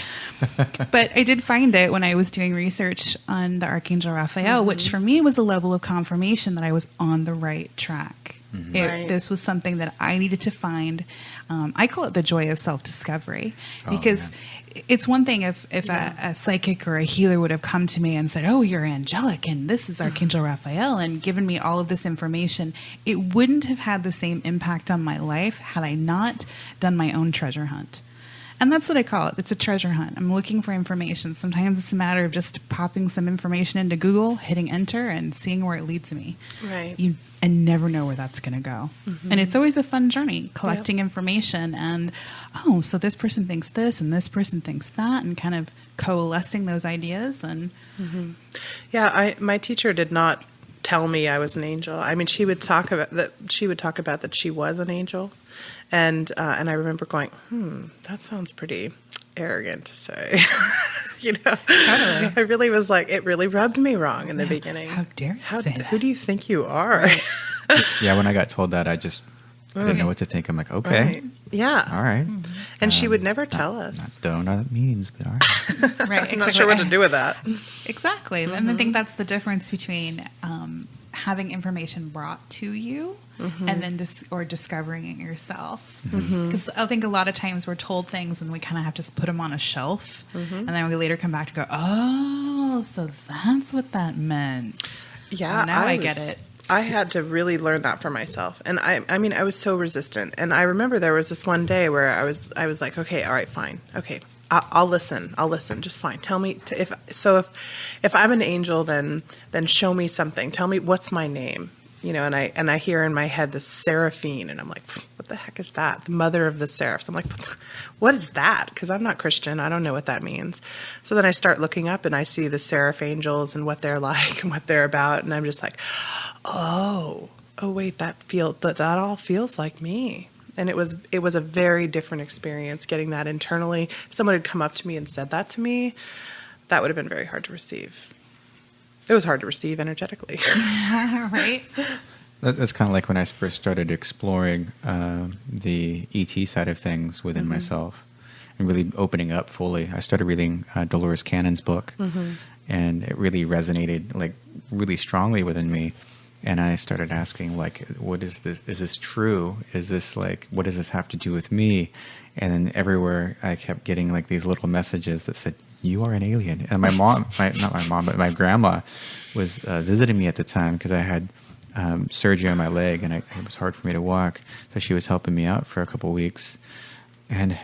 But I did find it when I was doing research on the Archangel Raphael, which for me was a level of confirmation that I was on the right track. This was something that I needed to find. I call it the joy of self-discovery because it's one thing if a psychic or a healer would have come to me and said, oh, you're angelic and this is Archangel Raphael and given me all of this information. It wouldn't have had the same impact on my life had I not done my own treasure hunt. And that's what I call it. It's a treasure hunt. I'm looking for information. Sometimes it's a matter of just popping some information into Google, hitting enter, and seeing where it leads me. Right. You never know where that's going to go. And it's always a fun journey, collecting information and, so this person thinks this and this person thinks that, and kind of coalescing those ideas. And yeah, my teacher did not tell me I was an angel. I mean, she would talk about that. She would talk about that she was an angel. And I remember going, that sounds pretty arrogant to say. Totally. I really was like, it really rubbed me wrong in the beginning. How dare you say that? Who do you think you are? Right. Yeah, when I got told that, I didn't know what to think. I'm like, okay. Right. Yeah. All right. And she would never tell us. Don't know what that means, but all right. Right. I'm not sure what to do with that. Exactly. And I think that's the difference between having information brought to you and then discovering it yourself. Because I think a lot of times we're told things and we kind of have to put them on a shelf. And then we later come back to go, oh, so that's what that meant. Yeah. Now I get it. I had to really learn that for myself. And I mean, I was so resistant. And I remember there was this one day where I was like, okay, all right, fine. Okay. I'll listen. Just fine. Tell me if I'm an angel, then show me something. Tell me what's my name, you know, and I hear in my head the Seraphine, and I'm like, what the heck is that? The mother of the seraphs. I'm like, what is that? Because I'm not Christian. I don't know what that means. So then I start looking up and I see the seraph angels and what they're like and what they're about. And I'm just like, oh wait, that all feels like me. And it was a very different experience getting that internally. If someone had come up to me and said that to me, that would have been very hard to receive. It was hard to receive energetically. Right? That's kind of like when I first started exploring the ET side of things within myself and really opening up fully. I started reading Dolores Cannon's book, and it really resonated like really strongly within me. And I started asking, like, what is this? Is this true? Is this like, what does this have to do with me? And then everywhere I kept getting like these little messages that said, you are an alien. And my mom, not my mom, but my grandma was visiting me at the time because I had surgery on my leg and it was hard for me to walk. So she was helping me out for a couple of weeks. And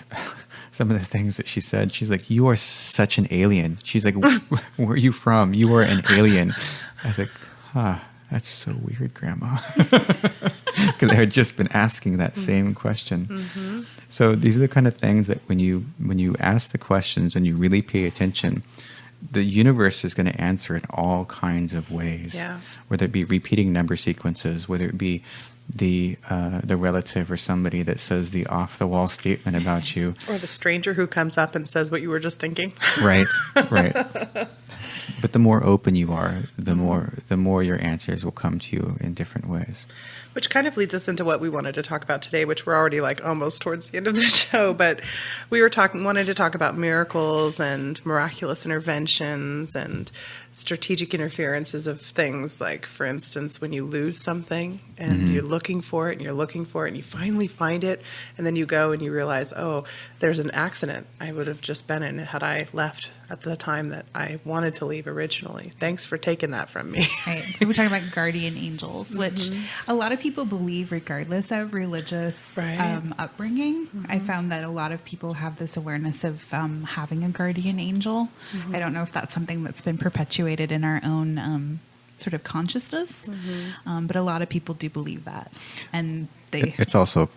some of the things that she said, she's like, you are such an alien. She's like, where are you from? You are an alien. I was like, that's so weird, Grandma. Because I had just been asking that same question. So these are the kind of things that when you ask the questions and you really pay attention, the universe is going to answer in all kinds of ways. Yeah. Whether it be repeating number sequences, whether it be the relative or somebody that says the off-the-wall statement about you. Or the stranger who comes up and says what you were just thinking. Right. But the more open you are, the more your answers will come to you in different ways. Which kind of leads us into what we wanted to talk about today, which we're already like almost towards the end of the show. But we wanted to talk about miracles and miraculous interventions and strategic interferences of things. Like, for instance, when you lose something and you're looking for it and you're looking for it and you finally find it, and then you go and you realize, oh, there's an accident I would have just been in had I left at the time that I wanted to leave originally. Thanks for taking that from me. Right. So we're talking about guardian angels, which a lot of people believe regardless of religious upbringing. I found that a lot of people have this awareness of having a guardian angel. I don't know if that's something that's been perpetuated in our own sort of consciousness, but a lot of people do believe that. And it's also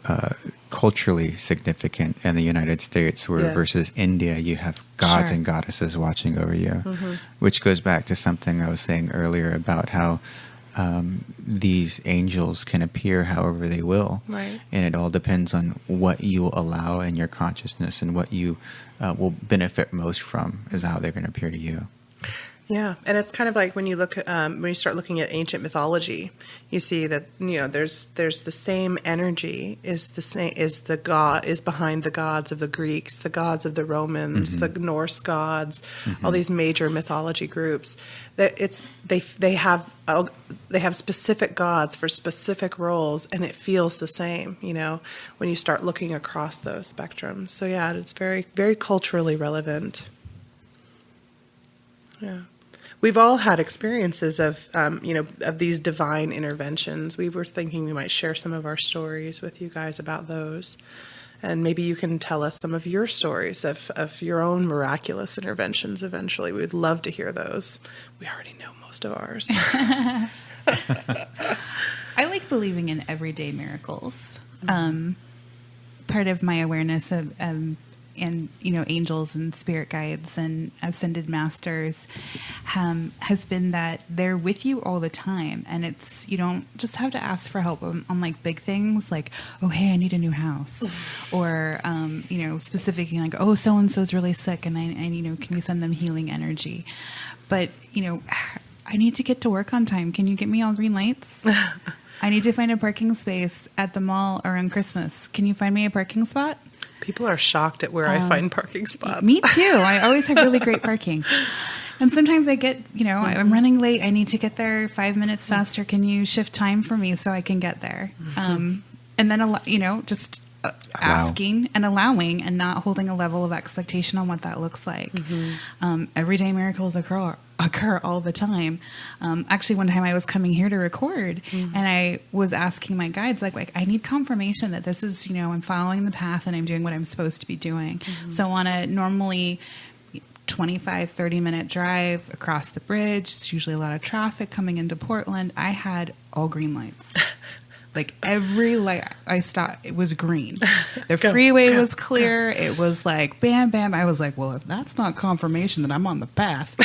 culturally significant in the United States, where versus India, you have gods and goddesses watching over you, which goes back to something I was saying earlier about how these angels can appear however they will. Right. And it all depends on what you allow in your consciousness, and what you will benefit most from is how they're going to appear to you. Yeah, and it's kind of like when you look when you start looking at ancient mythology, you see that there's the same energy is behind the gods of the Greeks, the gods of the Romans, the Norse gods, all these major mythology groups. That they have specific gods for specific roles, and it feels the same. When you start looking across those spectrums. So yeah, it's very, very culturally relevant. Yeah. We've all had experiences of these divine interventions. We were thinking we might share some of our stories with you guys about those. And maybe you can tell us some of your stories of your own miraculous interventions eventually. We'd love to hear those. We already know most of ours. I like believing in everyday miracles. Part of my awareness of angels and spirit guides and ascended masters has been that they're with you all the time, and you don't just have to ask for help on like big things like, oh hey, I need a new house, or specifically like, oh so and so's really sick and I can we send them healing energy, but I need to get to work on time, can you get me all green lights? I need to find a parking space at the mall around Christmas, can you find me a parking spot? People are shocked at where I find parking spots. Me too. I always have really great parking. And sometimes I get, I'm running late. I need to get there 5 minutes faster. Can you shift time for me so I can get there? And then, just asking and allowing and not holding a level of expectation on what that looks like. Everyday miracles occur occur all the time. Actually, one time I was coming here to record, and I was asking my guides, like I need confirmation that this is, I'm following the path and I'm doing what I'm supposed to be doing. So on a normally 25, 30-minute drive across the bridge, it's usually a lot of traffic coming into Portland, I had all green lights. Like every light I stopped, it was green. The freeway was clear. It was like bam, bam. I was like, well, if that's not confirmation that I'm on the path,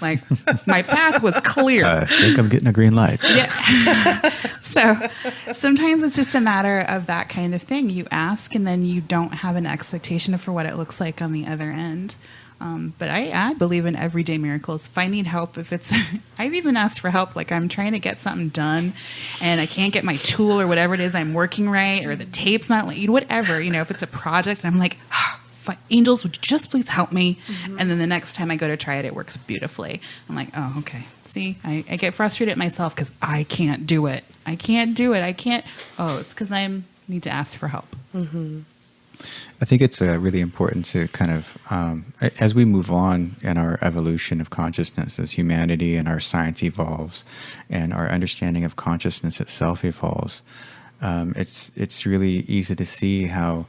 like my path was clear. I think I'm getting a green light. Yeah. So sometimes it's just a matter of that kind of thing. You ask and then you don't have an expectation for what it looks like on the other end. But I believe in everyday miracles. If I need help, I've even asked for help, like I'm trying to get something done and I can't get my tool or whatever it is I'm working right, or the tape's not, whatever, if it's a project, and I'm like, angels, would you just please help me? And then the next time I go to try it, it works beautifully. I'm like, oh, okay. See, I get frustrated at myself because I can't do it. I can't. Oh, it's because I need to ask for help. I think it's really important to kind of, as we move on in our evolution of consciousness, as humanity and our science evolves and our understanding of consciousness itself evolves, it's really easy to see how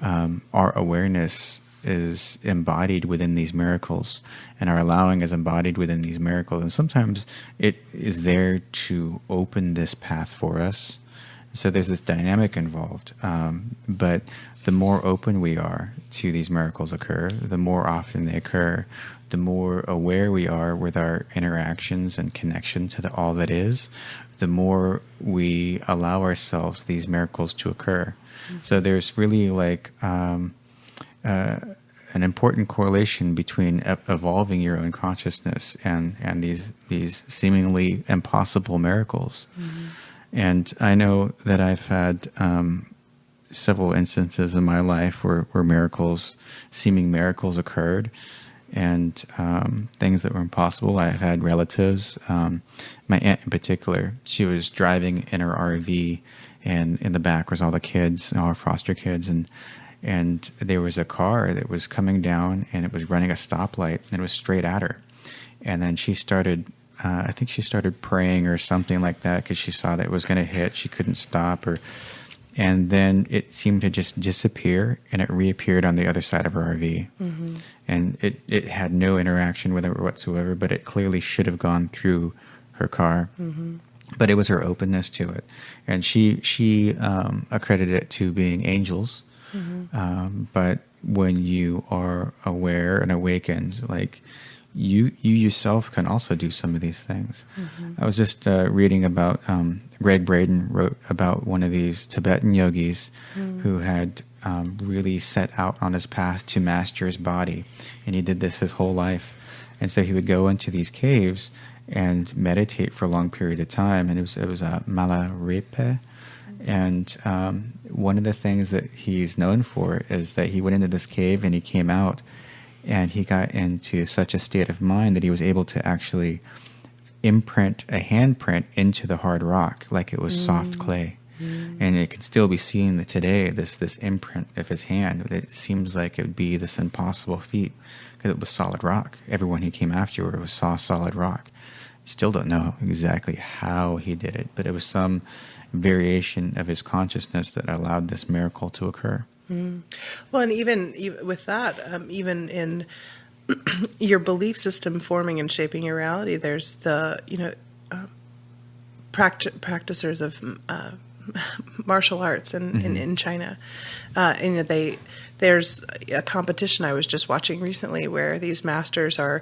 our awareness is embodied within these miracles, and our allowing is embodied within these miracles. And sometimes it is there to open this path for us. So there's this dynamic involved. But the more open we are to these miracles occur, the more often they occur, the more aware we are with our interactions and connection to all that is, the more we allow ourselves these miracles to occur. So there's really an important correlation between evolving your own consciousness and these seemingly impossible miracles. And I know that I've had several instances in my life where seeming miracles occurred, and things that were impossible. I've had relatives, my aunt in particular, she was driving in her RV, and in the back was all the kids, all our foster kids, and there was a car that was coming down, and it was running a stoplight, and it was straight at her. And then she started, I think she started praying or something like that, because she saw that it was going to hit. She couldn't stop, and then it seemed to just disappear, and it reappeared on the other side of her RV. And it had no interaction with her whatsoever, but it clearly should have gone through her car. But it was her openness to it. And she accredited it to being angels. But when you are aware and awakened, you yourself can also do some of these things. I was just reading about, Greg Braden wrote about one of these Tibetan yogis who had really set out on his path to master his body. And he did this his whole life. And so he would go into these caves and meditate for long periods of time. And it was Malarepe. And one of the things that he's known for is that he went into this cave and he came out, and he got into such a state of mind that he was able to actually imprint a handprint into the hard rock like it was soft clay. And it can still be seen today, this imprint of his hand. It seems like it would be this impossible feat because it was solid rock. Everyone he came after was solid rock. Still don't know exactly how he did it, but it was some variation of his consciousness that allowed this miracle to occur. Well, and even with that, even in your belief system forming and shaping your reality, there's the practicers of martial arts in China. There's a competition I was just watching recently where these masters are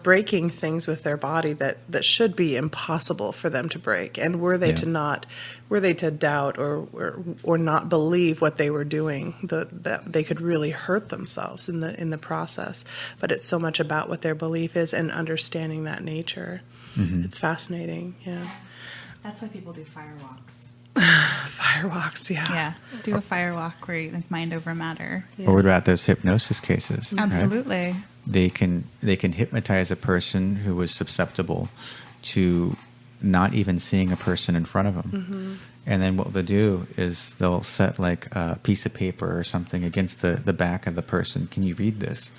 breaking things with their body that should be impossible for them to break. And were they to doubt or not believe what they were doing, that they could really hurt themselves in the process. But it's so much about what their belief is and understanding that nature. It's fascinating. Yeah. That's why people do fire walks. Firewalks, yeah. Yeah, do a fire walk where you mind over matter. Yeah. Or what about those hypnosis cases? Absolutely. Right? They can hypnotize a person who was susceptible to not even seeing a person in front of them. And then what they'll do is they'll set a piece of paper or something against the back of the person. Can you read this?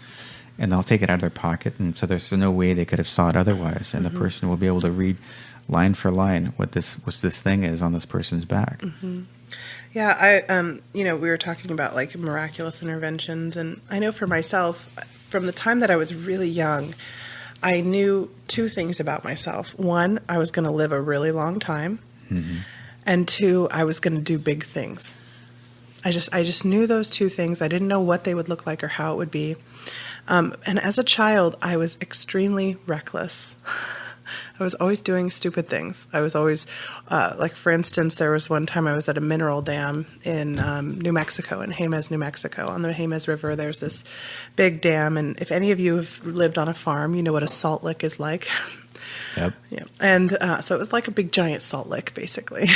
and they'll take it out of their pocket, and so there's no way they could have saw it otherwise, and the person will be able to read line for line what this thing is on this person's back. Yeah, we were talking about like miraculous interventions, and I know for myself, from the time that I was really young, I knew two things about myself. One, I was going to live a really long time, and two, I was going to do big things. I just knew those two things. I didn't know what they would look like or how it would be. And as a child, I was extremely reckless. I was always doing stupid things. I was always, like for instance, there was one time I was at a mineral dam in New Mexico, in Jemez, New Mexico. On the Jemez River, there's this big dam. And if any of you have lived on a farm, you know what a salt lick is like. Yep. Yeah. And so it was like a big giant salt lick, basically.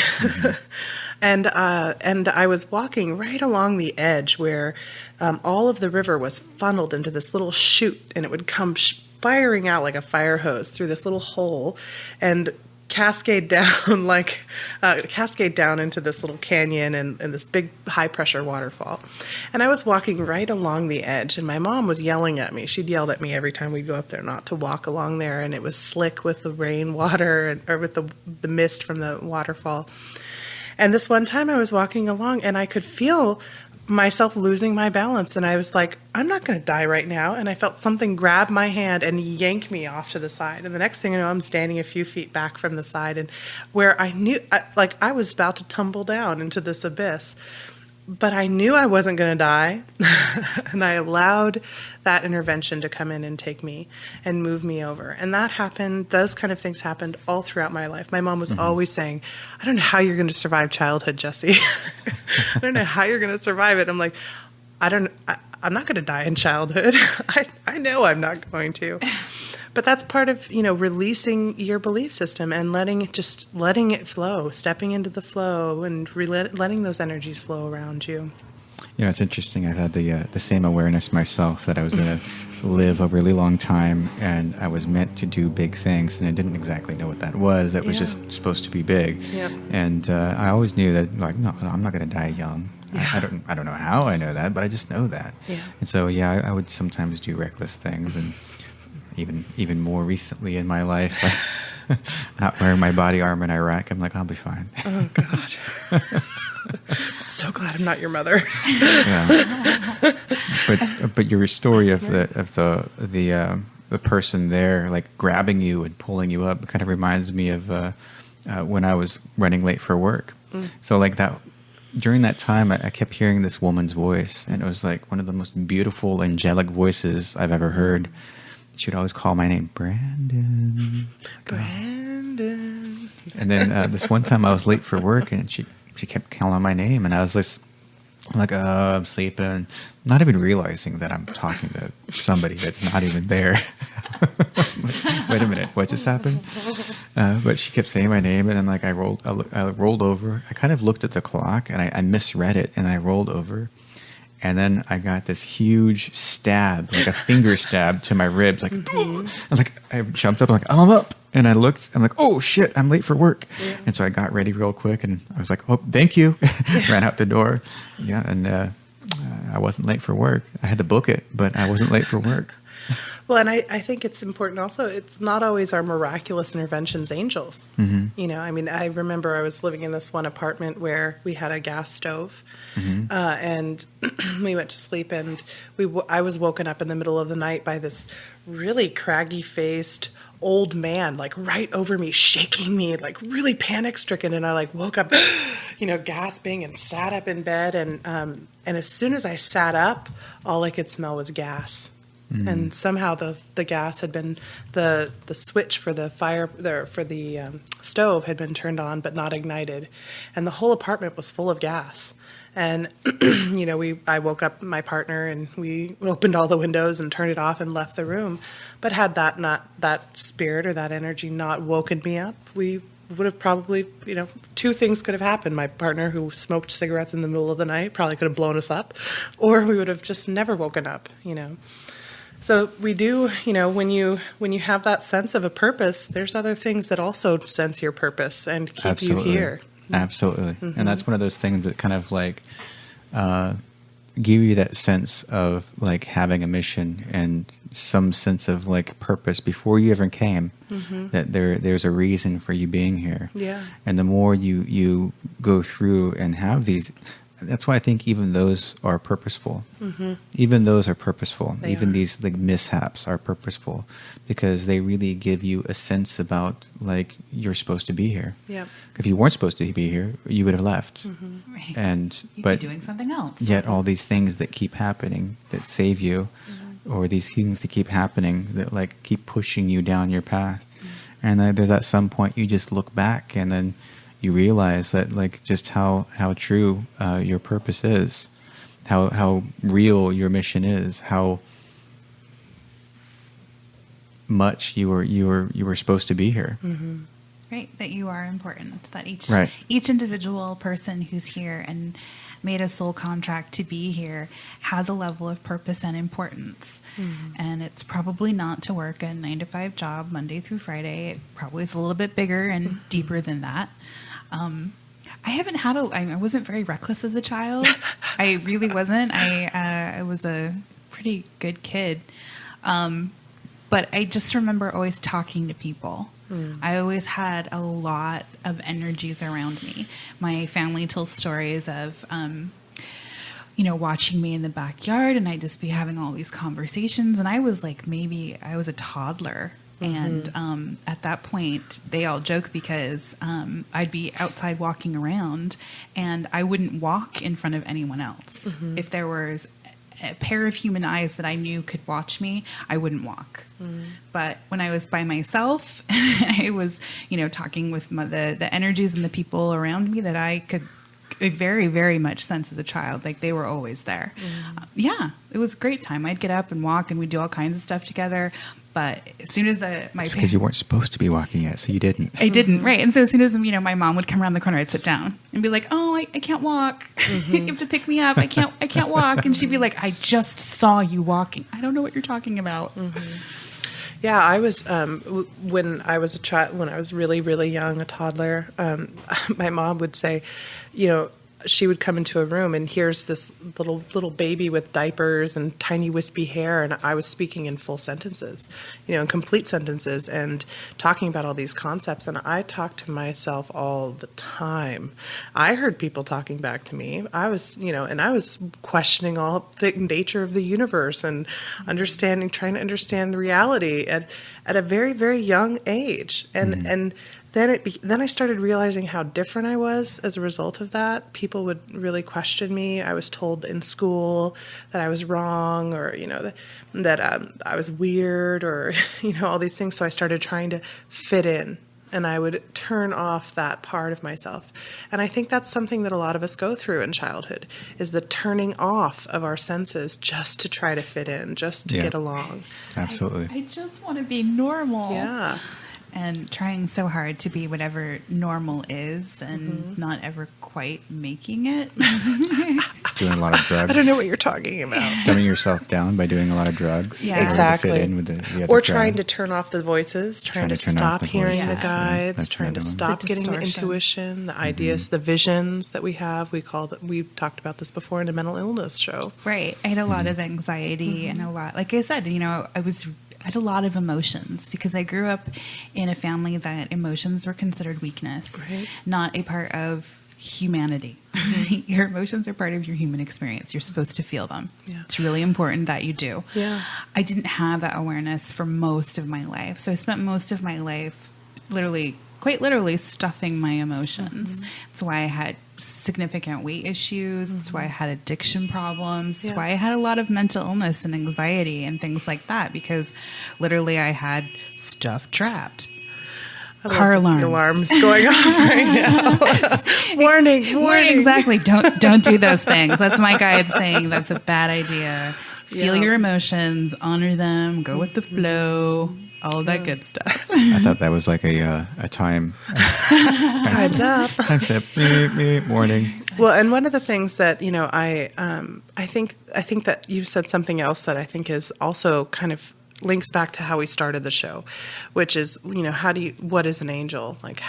And I was walking right along the edge where all of the river was funneled into this little chute, and it would come firing out like a fire hose through this little hole and cascade down into this little canyon and this big high pressure waterfall. And I was walking right along the edge, and my mom was yelling at me. She'd yelled at me every time we'd go up there not to walk along there, and it was slick with the rainwater or with the mist from the waterfall. And this one time I was walking along, and I could feel myself losing my balance, and I was like, I'm not going to die right now. And I felt something grab my hand and yank me off to the side. And the next thing I know, I'm standing a few feet back from the side, and where I knew, I was about to tumble down into this abyss. But I knew I wasn't going to die, and I allowed that intervention to come in and take me and move me over. And that happened, those kind of things happened all throughout my life. My mom was always saying, I don't know how you're going to survive childhood, Jesse. I don't know how you're going to survive it. I'm like, I'm not going to die in childhood. I know I'm not going to. But that's part of, releasing your belief system and letting it flow, stepping into the flow and letting those energies flow around you. It's interesting. I've had the same awareness myself that I was going to live a really long time, and I was meant to do big things, and I didn't exactly know what that was. That was just supposed to be big. Yeah. And I always knew that, like, no, I'm not going to die young. Yeah. I don't know how I know that, but I just know that. Yeah. And so, I would sometimes do reckless things, and even more recently in my life, like, not wearing my body armor in Iraq, I'm like, I'll be fine. Oh God. I'm so glad I'm not your mother. Yeah. But your story of the person there, like grabbing you and pulling you up, kind of reminds me of when I was running late for work. So like that, during that time, I kept hearing this woman's voice, and it was like one of the most beautiful angelic voices I've ever heard. She would always call my name, Brandon. Brandon. And then this one time I was late for work, and she kept calling my name, and I was just like, oh, I'm sleeping, not even realizing that I'm talking to somebody that's not even there. Like, wait a minute, what just happened? But she kept saying my name, and then like I rolled over. I kind of looked at the clock, and I misread it, and I rolled over. And then I got this huge stab, like a finger stab to my ribs. Like, I jumped up, like, oh, I'm up. And I looked, I'm like, oh shit, I'm late for work. Yeah. And so I got ready real quick, and I was like, oh, thank you. Ran out the door. Yeah, and I wasn't late for work. I had to book it, but I wasn't late for work. Well, and I think it's important also, it's not always our miraculous interventions angels. I remember I was living in this one apartment where we had a gas stove, and we went to sleep, and I was woken up in the middle of the night by this really craggy-faced old man, like right over me, shaking me, like really panic-stricken, and I like woke up, gasping, and sat up in bed, and as soon as I sat up, all I could smell was gas. And somehow the gas had been, the switch for the fire there for the stove had been turned on but not ignited, and the whole apartment was full of gas. And I woke up my partner, and we opened all the windows and turned it off and left the room. But had that spirit or that energy not woken me up, we would have probably, two things could have happened. My partner, who smoked cigarettes in the middle of the night, probably could have blown us up, or we would have just never woken up. So we do, when you have that sense of a purpose, there's other things that also sense your purpose and keep you here. Absolutely. And that's one of those things that kind of like, give you that sense of like having a mission and some sense of like purpose before you ever came, that there's a reason for you being here. Yeah. And the more you go through and have these, that's why I think even those are purposeful. Even those are purposeful. They Even are. these like mishaps are purposeful, because they really give you a sense about like you're supposed to be here. Yep. If you weren't supposed to be here, you would have left. Right. And You'd but be doing something else. yet all these things that keep happening that save you, or these things that keep happening that like keep pushing you down your path. And then there's at some point you just look back and then you realize that like just how true your purpose is, how real your mission is, how much you were supposed to be here. Right, that you are important, that Right. each individual person who's here and made a soul contract to be here has a level of purpose and importance. And it's probably not to work a 9-to-5 job Monday through Friday. It probably is a little bit bigger and deeper than that. I haven't had I wasn't very reckless as a child. I really wasn't. I was a pretty good kid. But I just remember always talking to people. I always had a lot of energies around me. My family tells stories of, watching me in the backyard, and I'd just be having all these conversations. And I was like, maybe I was a toddler. And at that point, they all joke because I'd be outside walking around, and I wouldn't walk in front of anyone else. If there was a pair of human eyes that I knew could watch me, I wouldn't walk. But when I was by myself, I was, talking with the energies and the people around me that I could very, very much sense as a child. Like they were always there. Yeah, it was a great time. I'd get up and walk, and we'd do all kinds of stuff together. But as soon as Because you weren't supposed to be walking yet, so you didn't. I didn't, right. And so as soon as, my mom would come around the corner, I'd sit down and be like, oh, I can't walk. You have to pick me up. I can't walk. And she'd be like, I just saw you walking. I don't know what you're talking about. Yeah, I was when I was a child, when I was really, really young, a toddler. My mom would say, she would come into a room, and here's this little baby with diapers and tiny wispy hair, and I was speaking in full sentences, in complete sentences, and talking about all these concepts. And I talked to myself all the time. I heard people talking back to me. I was, and I was questioning all the nature of the universe and trying to understand the reality at a very, very young age, and then I started realizing how different I was as a result of that. People would really question me. I was told in school that I was wrong, or that I was weird, or all these things. So I started trying to fit in, and I would turn off that part of myself. And I think that's something that a lot of us go through in childhood, is the turning off of our senses just to try to fit in, just to get along. Absolutely. I just want to be normal. Yeah. And trying so hard to be whatever normal is, and not ever quite making it. Doing a lot of drugs. I don't know what you're talking about. Dumbing yourself down by doing a lot of drugs. Yeah. in order to Exactly. fit in with the other Or crowd. trying to turn off the voices, trying to turn off stop the hearing voices, the yeah. guides, That's trying to another one. stop The getting the distortion. intuition, the ideas, the visions that we have. We talked about this before in a mental illness show. Right. I had a lot of anxiety and a lot, like I said, I had a lot of emotions because I grew up in a family that emotions were considered weakness, Right. not a part of humanity. Your emotions are part of your human experience. You're supposed to feel them. Yeah. It's really important that you do. Yeah. I didn't have that awareness for most of my life. So I spent most of my life quite literally stuffing my emotions. That's why I had significant weight issues. That's why I had addiction problems. That's Yeah. why I had a lot of mental illness and anxiety and things like that, because literally I had stuff trapped. I Car love the alarms. going off right now. Warning. Exactly. Don't do those things. That's my guide saying that's a bad idea. Feel Yeah. your emotions, honor them, go with the flow, all of that good stuff. I thought that was like a time. Time's up. Time's up. Beep, beep, warning. Well, and one of the things that, I think that you said something else that I think is also kind of links back to how we started the show, which is, what is an angel? Like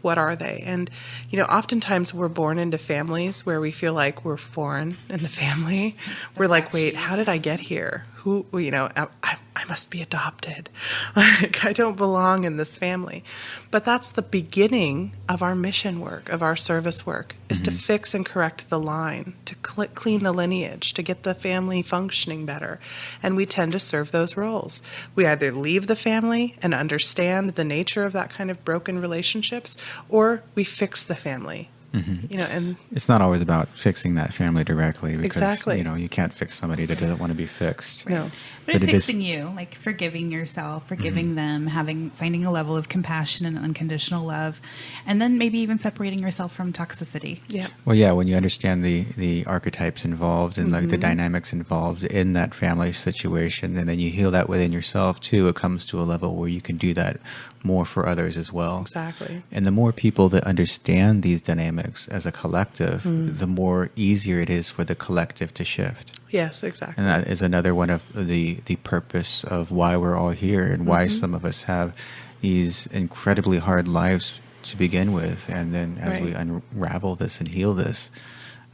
what are they? And, oftentimes we're born into families where we feel like we're foreign in the family. We're like, wait, how did I get here? I must be adopted. Like, I don't belong in this family. But that's the beginning of our mission work, of our service work, is to fix and correct the line, to clean the lineage, to get the family functioning better. And we tend to serve those roles. We either leave the family and understand the nature of that kind of broken relationships, or we fix the family. And it's not always about fixing that family directly, because exactly. You can't fix somebody that doesn't want to be fixed. Right. No. But it's fixing you, like forgiving yourself, forgiving them, finding a level of compassion and unconditional love, and then maybe even separating yourself from toxicity. Yeah. Well, yeah, when you understand the archetypes involved and like the dynamics involved in that family situation, and then you heal that within yourself too, it comes to a level where you can do that more for others as well. Exactly. And the more people that understand these dynamics as a collective, the more easier it is for the collective to shift. Yes, exactly. And that is another one of the purpose of why we're all here, and why some of us have these incredibly hard lives to begin with. And then as we unravel this and heal this,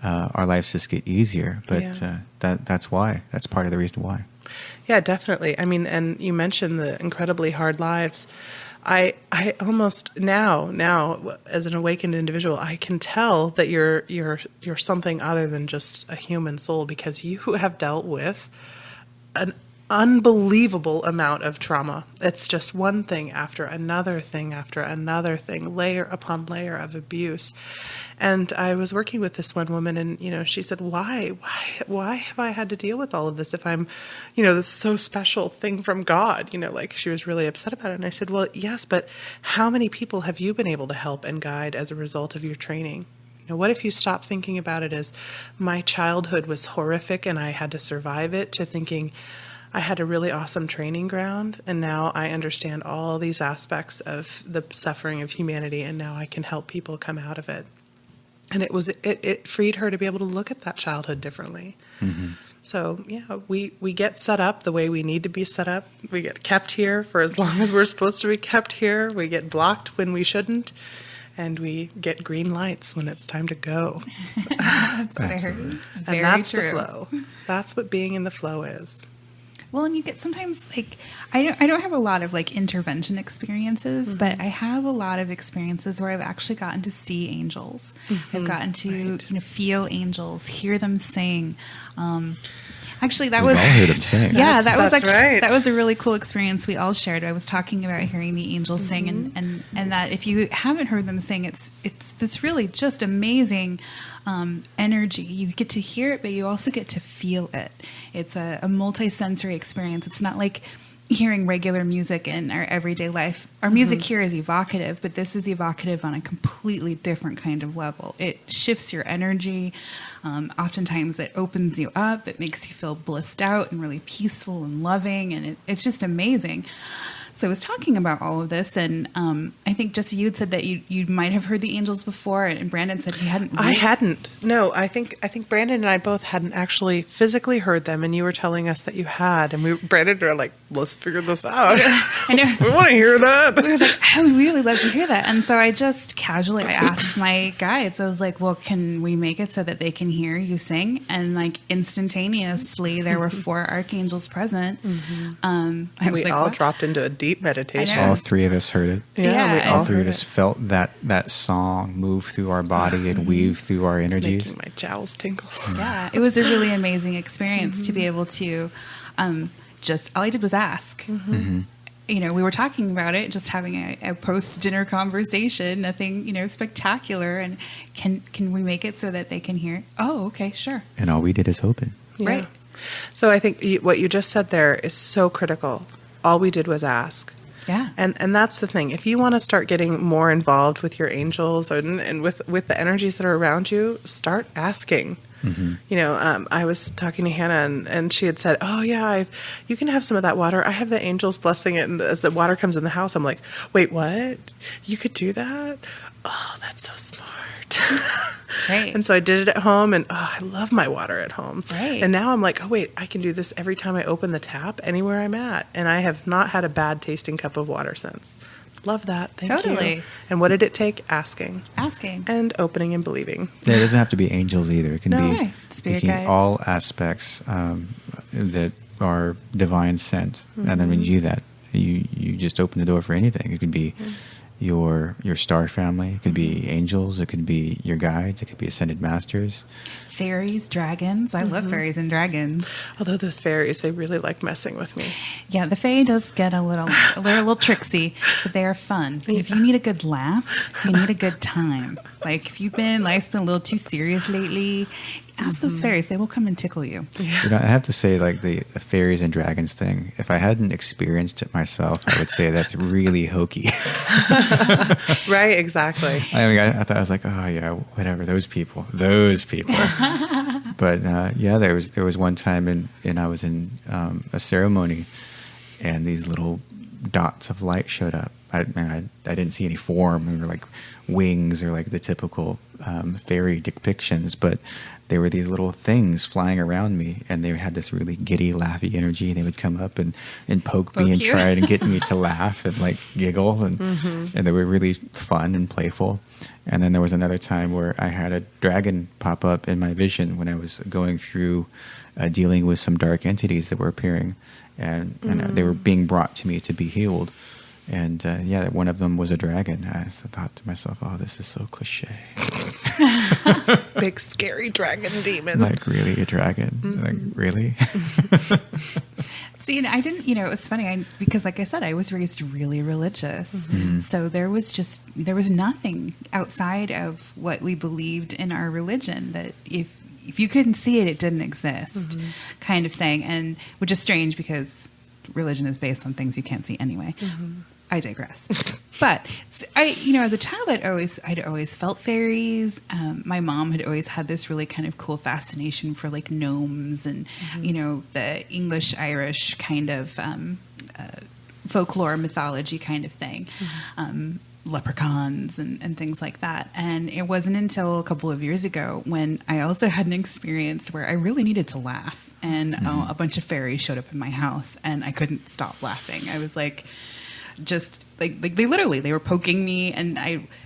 our lives just get easier. But that's why. That's part of the reason why. Yeah, definitely. I mean, and you mentioned the incredibly hard lives. I almost now as an awakened individual, I can tell that you're something other than just a human soul, because you have dealt with an unbelievable amount of trauma. It's just one thing after another thing after another thing, layer upon layer of abuse. And I was working with this one woman, and she said, why have I had to deal with all of this if I'm, this so special thing from God? Like, she was really upset about it. And I said, well, yes, but how many people have you been able to help and guide as a result of your training? What if you stop thinking about it as my childhood was horrific and I had to survive it, to thinking I had a really awesome training ground, and now I understand all these aspects of the suffering of humanity, and now I can help people come out of it. And it freed her to be able to look at that childhood differently. So, we get set up the way we need to be set up. We get kept here for as long as we're supposed to be kept here. We get blocked when we shouldn't. And we get green lights when it's time to go. That's and very that's true. the flow. That's what being in the flow is. Well, and you get sometimes, like, I don't have a lot of like intervention experiences, but I have a lot of experiences where I've actually gotten to see angels. I've gotten to feel angels, hear them sing. Actually, that We've was all heard them sing. Yeah, That's right. That was a really cool experience we all shared. I was talking about hearing the angels sing, and that if you haven't heard them sing, it's this really just amazing energy. You get to hear it, but you also get to feel it. It's a multi-sensory experience. It's not like hearing regular music in our everyday life. Our music here is evocative, but this is evocative on a completely different kind of level. It shifts your energy. Oftentimes it opens you up. It makes you feel blissed out and really peaceful and loving, and it's just amazing. So I was talking about all of this, and I think Jesse, you had said that you might have heard the angels before, and Brandon said he hadn't. I hadn't. No, I think Brandon and I both hadn't actually physically heard them, and you were telling us that you had, and Brandon and I were like, let's figure this out. I know. We want to hear that. We were like, I would really love to hear that. And so I just casually, I asked my guides, I was like, well, can we make it so that they can hear you sing? And like instantaneously, there were 4 archangels present. I was We like, all what? dropped into a deep meditation. I know. All 3 of us heard it. Yeah, we and- All 3 of heard us it. felt that song move through our body and weave through our energies. Making my jowls tingle. Yeah, it was a really amazing experience to be able to just, all I did was ask. We were talking about it, just having a post-dinner conversation, nothing, spectacular. And can we make it so that they can hear? Oh, okay, sure. And all we did is open. Yeah. Right. So I think what you just said there is so critical. All we did was ask. Yeah. And that's the thing. If you want to start getting more involved with your angels and with the energies that are around you, start asking. You know, I was talking to Hannah, and she had said, "Oh yeah, you can have some of that water. I have the angels blessing it, and as the water comes in the house, I'm like, wait, what? You could do that? Oh, that's so smart." Right. And so I did it at home, and I love my water at home. Right. And now I'm like, oh wait, I can do this every time I open the tap, anywhere I'm at, and I have not had a bad tasting cup of water since. Love that. Thank Totally. you. And what did it take? Asking. Asking. And opening and believing. Yeah, it doesn't have to be angels either. It can be Right. Spirit it can guides. all aspects that are divine sent. And then when you do that, you just open the door for anything. It could be your star family. It could be angels. It could be your guides. It could be ascended masters. Fairies, dragons. I love fairies and dragons. Although those fairies, they really like messing with me. Yeah, the fae does get a little tricksy, but they are fun. If you need a good laugh, you need a good time. Like if life's been a little too serious lately, ask those fairies. They will come and tickle you. You know, I have to say, like the fairies and dragons thing, if I hadn't experienced it myself, I would say that's really hokey. Right, exactly. I mean, I thought, I was like, oh yeah, whatever, those people. But yeah, there was one time and I was in a ceremony, and these little dots of light showed up. I didn't see any form or like wings or like the typical fairy depictions, but there were these little things flying around me, and they had this really giddy, laughy energy. They would come up and poke me and you. try and get me to laugh and like giggle, and they were really fun and playful. And then there was another time where I had a dragon pop up in my vision when I was going through dealing with some dark entities that were appearing, and they were being brought to me to be healed. And yeah, one of them was a dragon. I thought to myself, oh, this is so cliche. Big, scary dragon demon. Like, really, a dragon? Like, really? See, and I didn't, it was funny because like I said, I was raised really religious. So there was nothing outside of what we believed in our religion that if you couldn't see it, it didn't exist kind of thing. And which is strange because religion is based on things you can't see anyway. I digress. But as a child, I'd always felt fairies. My mom had always had this really kind of cool fascination for like gnomes and the English Irish kind of folklore mythology kind of thing. Leprechauns and things like that. And it wasn't until a couple of years ago when I also had an experience where I really needed to laugh, and a bunch of fairies showed up in my house, and I couldn't stop laughing. I was like, just like they were poking me, and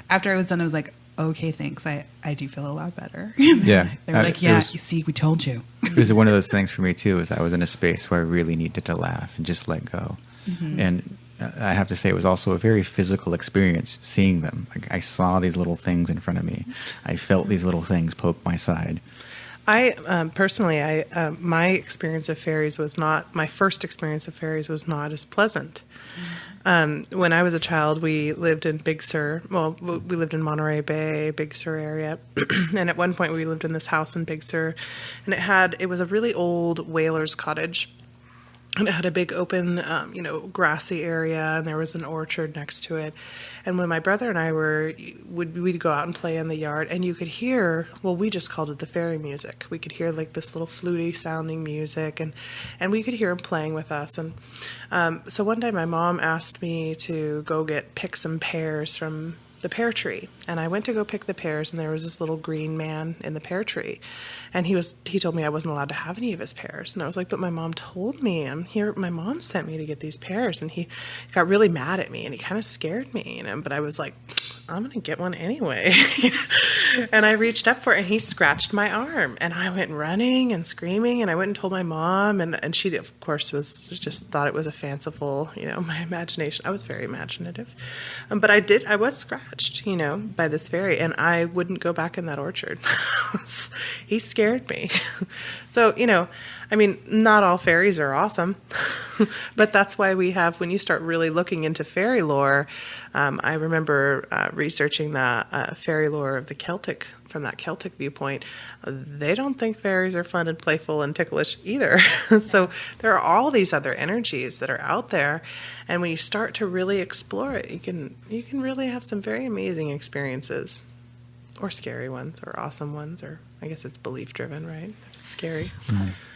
after I was done, I was like, okay, thanks. I do feel a lot better. Yeah. They were like, yeah, you see, we told you. It was one of those things for me too, is I was in a space where I really needed to laugh and just let go. And I have to say, it was also a very physical experience seeing them. Like, I saw these little things in front of me. I felt these little things poke my side. I personally, my experience of fairies was not, my first experience of fairies was not as pleasant. When I was a child, we lived in Big Sur. Well, we lived in Monterey Bay, Big Sur area. And at one point we lived in this house in Big Sur, and it was a really old whaler's cottage. And it had a big open, grassy area, and there was an orchard next to it. And when my brother and I we'd go out and play in the yard, and you could hear, well, we just called it the fairy music. We could hear like this little fluty sounding music, and we could hear them playing with us. And so one day my mom asked me to go pick some pears from the pear tree, and I went to go pick the pears, and there was this little green man in the pear tree, and he told me I wasn't allowed to have any of his pears, and I was like, but my mom told me, I'm here, my mom sent me to get these pears, and he got really mad at me, and he kind of scared me, but I was like, I'm gonna get one anyway. And I reached up for it, and he scratched my arm, and I went running and screaming, and I went and told my mom, and she of course thought it was a fanciful, my imagination. I was very imaginative, but I was scratched, by this fairy, and I wouldn't go back in that orchard. He scared me. So, not all fairies are awesome, but that's why when you start really looking into fairy lore, I remember researching the fairy lore of from that Celtic viewpoint. They don't think fairies are fun and playful and ticklish either. So there are all these other energies that are out there, and when you start to really explore it, you can really have some very amazing experiences. or scary ones, or awesome ones, or I guess it's belief driven, right? It's scary.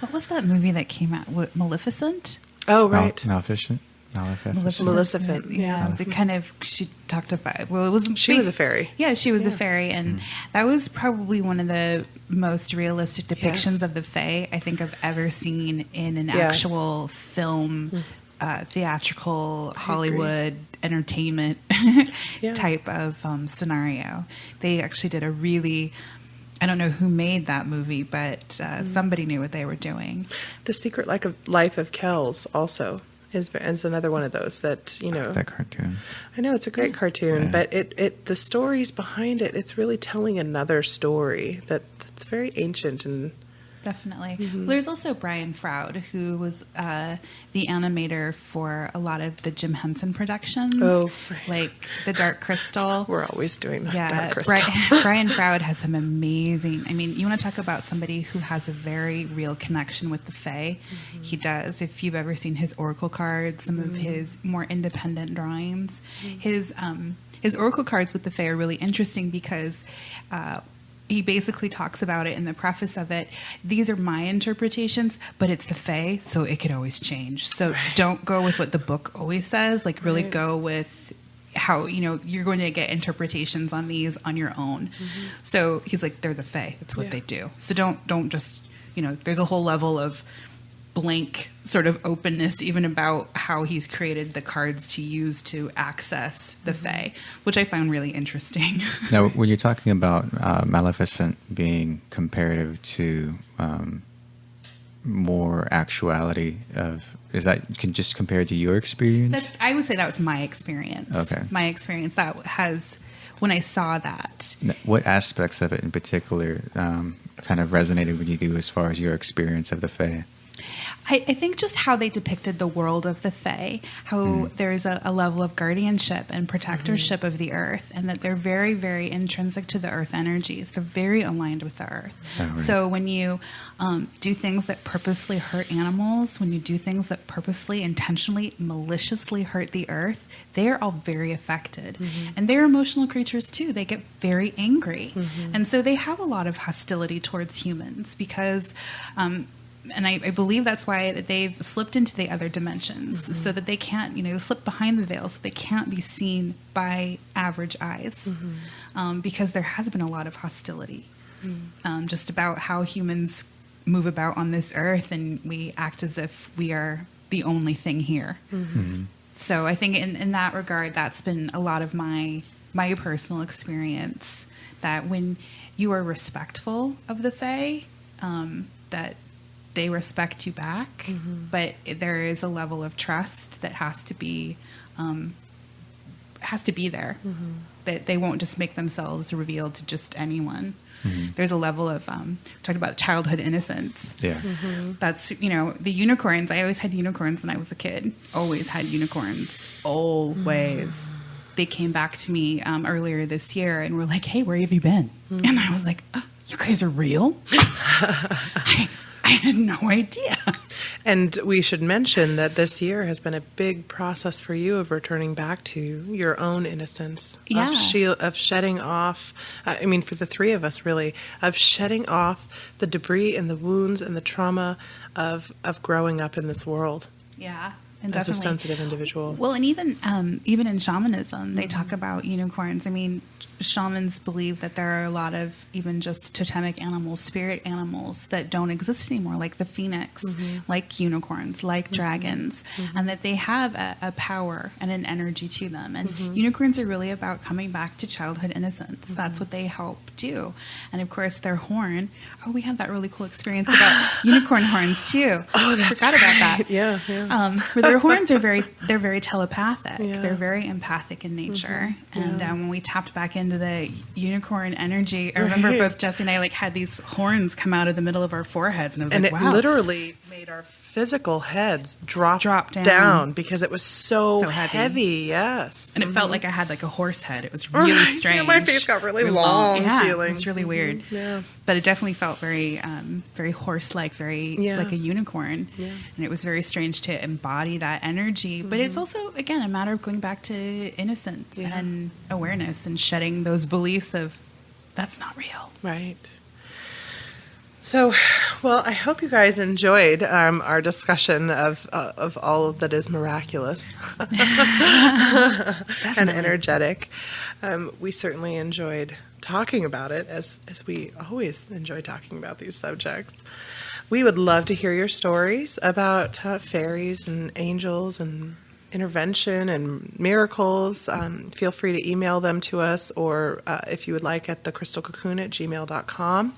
What was that movie that came out? What, Maleficent? Oh, right. Maleficent. Maleficent. Yeah, the kind of she talked about. Well, it was She was a fairy. Yeah, she was a fairy, and that was probably one of the most realistic depictions of the Fae I think I've ever seen in an actual film, theatrical, Hollywood entertainment type of scenario. They actually did a really. I don't know who made that movie, but somebody knew what they were doing. The Secret Life of Kells also is another one of those that, you know. That cartoon. I know, it's a great cartoon, but the stories behind it, it's really telling another story that's very ancient and... Definitely. Well, there's also Brian Froud, who was the animator for a lot of the Jim Henson productions. Oh, right. Like The Dark Crystal. We're always doing the Dark Crystal. Brian Froud has some amazing... I mean, you want to talk about somebody who has a very real connection with the Fae? He does. If you've ever seen his oracle cards, some of his more independent drawings, his oracle cards with the Fae are really interesting because... he basically talks about it in the preface of it. These are my interpretations, but it's the Fae, so it could always change. So don't go with what the book always says. Like really go with how, you know, you're going to get interpretations on these on your own. So he's like, they're the Fae. That's what they do. So don't just, you know, there's a whole level of blank sort of openness even about how he's created the cards to use to access the Fae, which I found really interesting. Now, when you're talking about Maleficent being comparative to more actuality of, is that just compared to your experience? I would say that was my experience. Okay. My experience that has, when I saw that. What aspects of it in particular kind of resonated with you as far as your experience of the Fae? I think just how they depicted the world of the Fae, how there's a level of guardianship and protectorship of the earth, and that they're very, very intrinsic to the earth energies. They're very aligned with the earth. Oh, right. So when you do things that purposely hurt animals, when you do things that purposely, intentionally, maliciously hurt the earth, they are all very affected. And they're emotional creatures too. They get very angry. And so they have a lot of hostility towards humans because... and I believe that's why they've slipped into the other dimensions so that they can't, you know, slip behind the veil so they can't be seen by average eyes because there has been a lot of hostility just about how humans move about on this earth and we act as if we are the only thing here. So I think in that regard, that's been a lot of my personal experience, that when you are respectful of the Fae, that they respect you back, but there is a level of trust that has to be there. That they won't just make themselves revealed to just anyone. There's a level of talking about childhood innocence. That's, you know, the unicorns. I always had unicorns when I was a kid. Always had unicorns. Always. They came back to me earlier this year and were like, "Hey, where have you been?" And I was like, "Oh, you guys are real?" I had no idea. And we should mention that this year has been a big process for you of returning back to your own innocence, of shedding off, I mean, for the three of us really, of shedding off the debris and the wounds and the trauma of growing up in this world. Yeah. And as definitely a sensitive individual. Well, and even in shamanism, they talk about unicorns. I mean, shamans believe that there are a lot of even just totemic animals, spirit animals that don't exist anymore, like the phoenix, like unicorns, like dragons, and that they have a power and an energy to them. And unicorns are really about coming back to childhood innocence. That's what they help do. And of course, their horn. Oh, we had that really cool experience about unicorn horns too. Oh, that's forgot about that. Yeah. Where their horns are very telepathic. They're very empathic in nature. And when we tapped back into the unicorn energy, I remember both Jesse and I had these horns come out of the middle of our foreheads, and I was like, wow. And it literally made our physical heads drop down because it was so heavy. Yes. And it felt like I had a horse head. It was really strange. My face got really long feeling. It was really weird. Yeah. But it definitely felt very very horse-like, very like a unicorn. Yeah. And it was very strange to embody that energy. But it's also, again, a matter of going back to innocence and awareness and shedding those beliefs of That's not real. Right. So, well, I hope you guys enjoyed our discussion of all that is miraculous and energetic. We certainly enjoyed talking about it, as we always enjoy talking about these subjects. We would love to hear your stories about fairies and angels and intervention and miracles. Feel free to email them to us, or if you would like, at TheCrystalCocoon@gmail.com.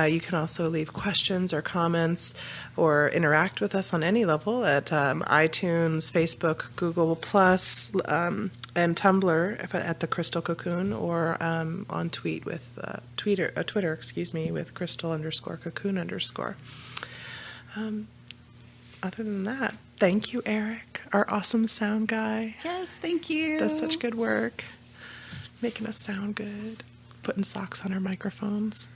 You can also leave questions or comments or interact with us on any level at iTunes, Facebook, Google+, and Tumblr at The Crystal Cocoon, or on Twitter with Crystal _Cocoon_. Other than that, thank you, Eric, our awesome sound guy. Yes, thank you. Does such good work, making us sound good, putting socks on our microphones.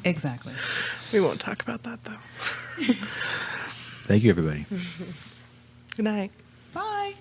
Exactly. We won't talk about that, though. Thank you, everybody. Good night. Bye.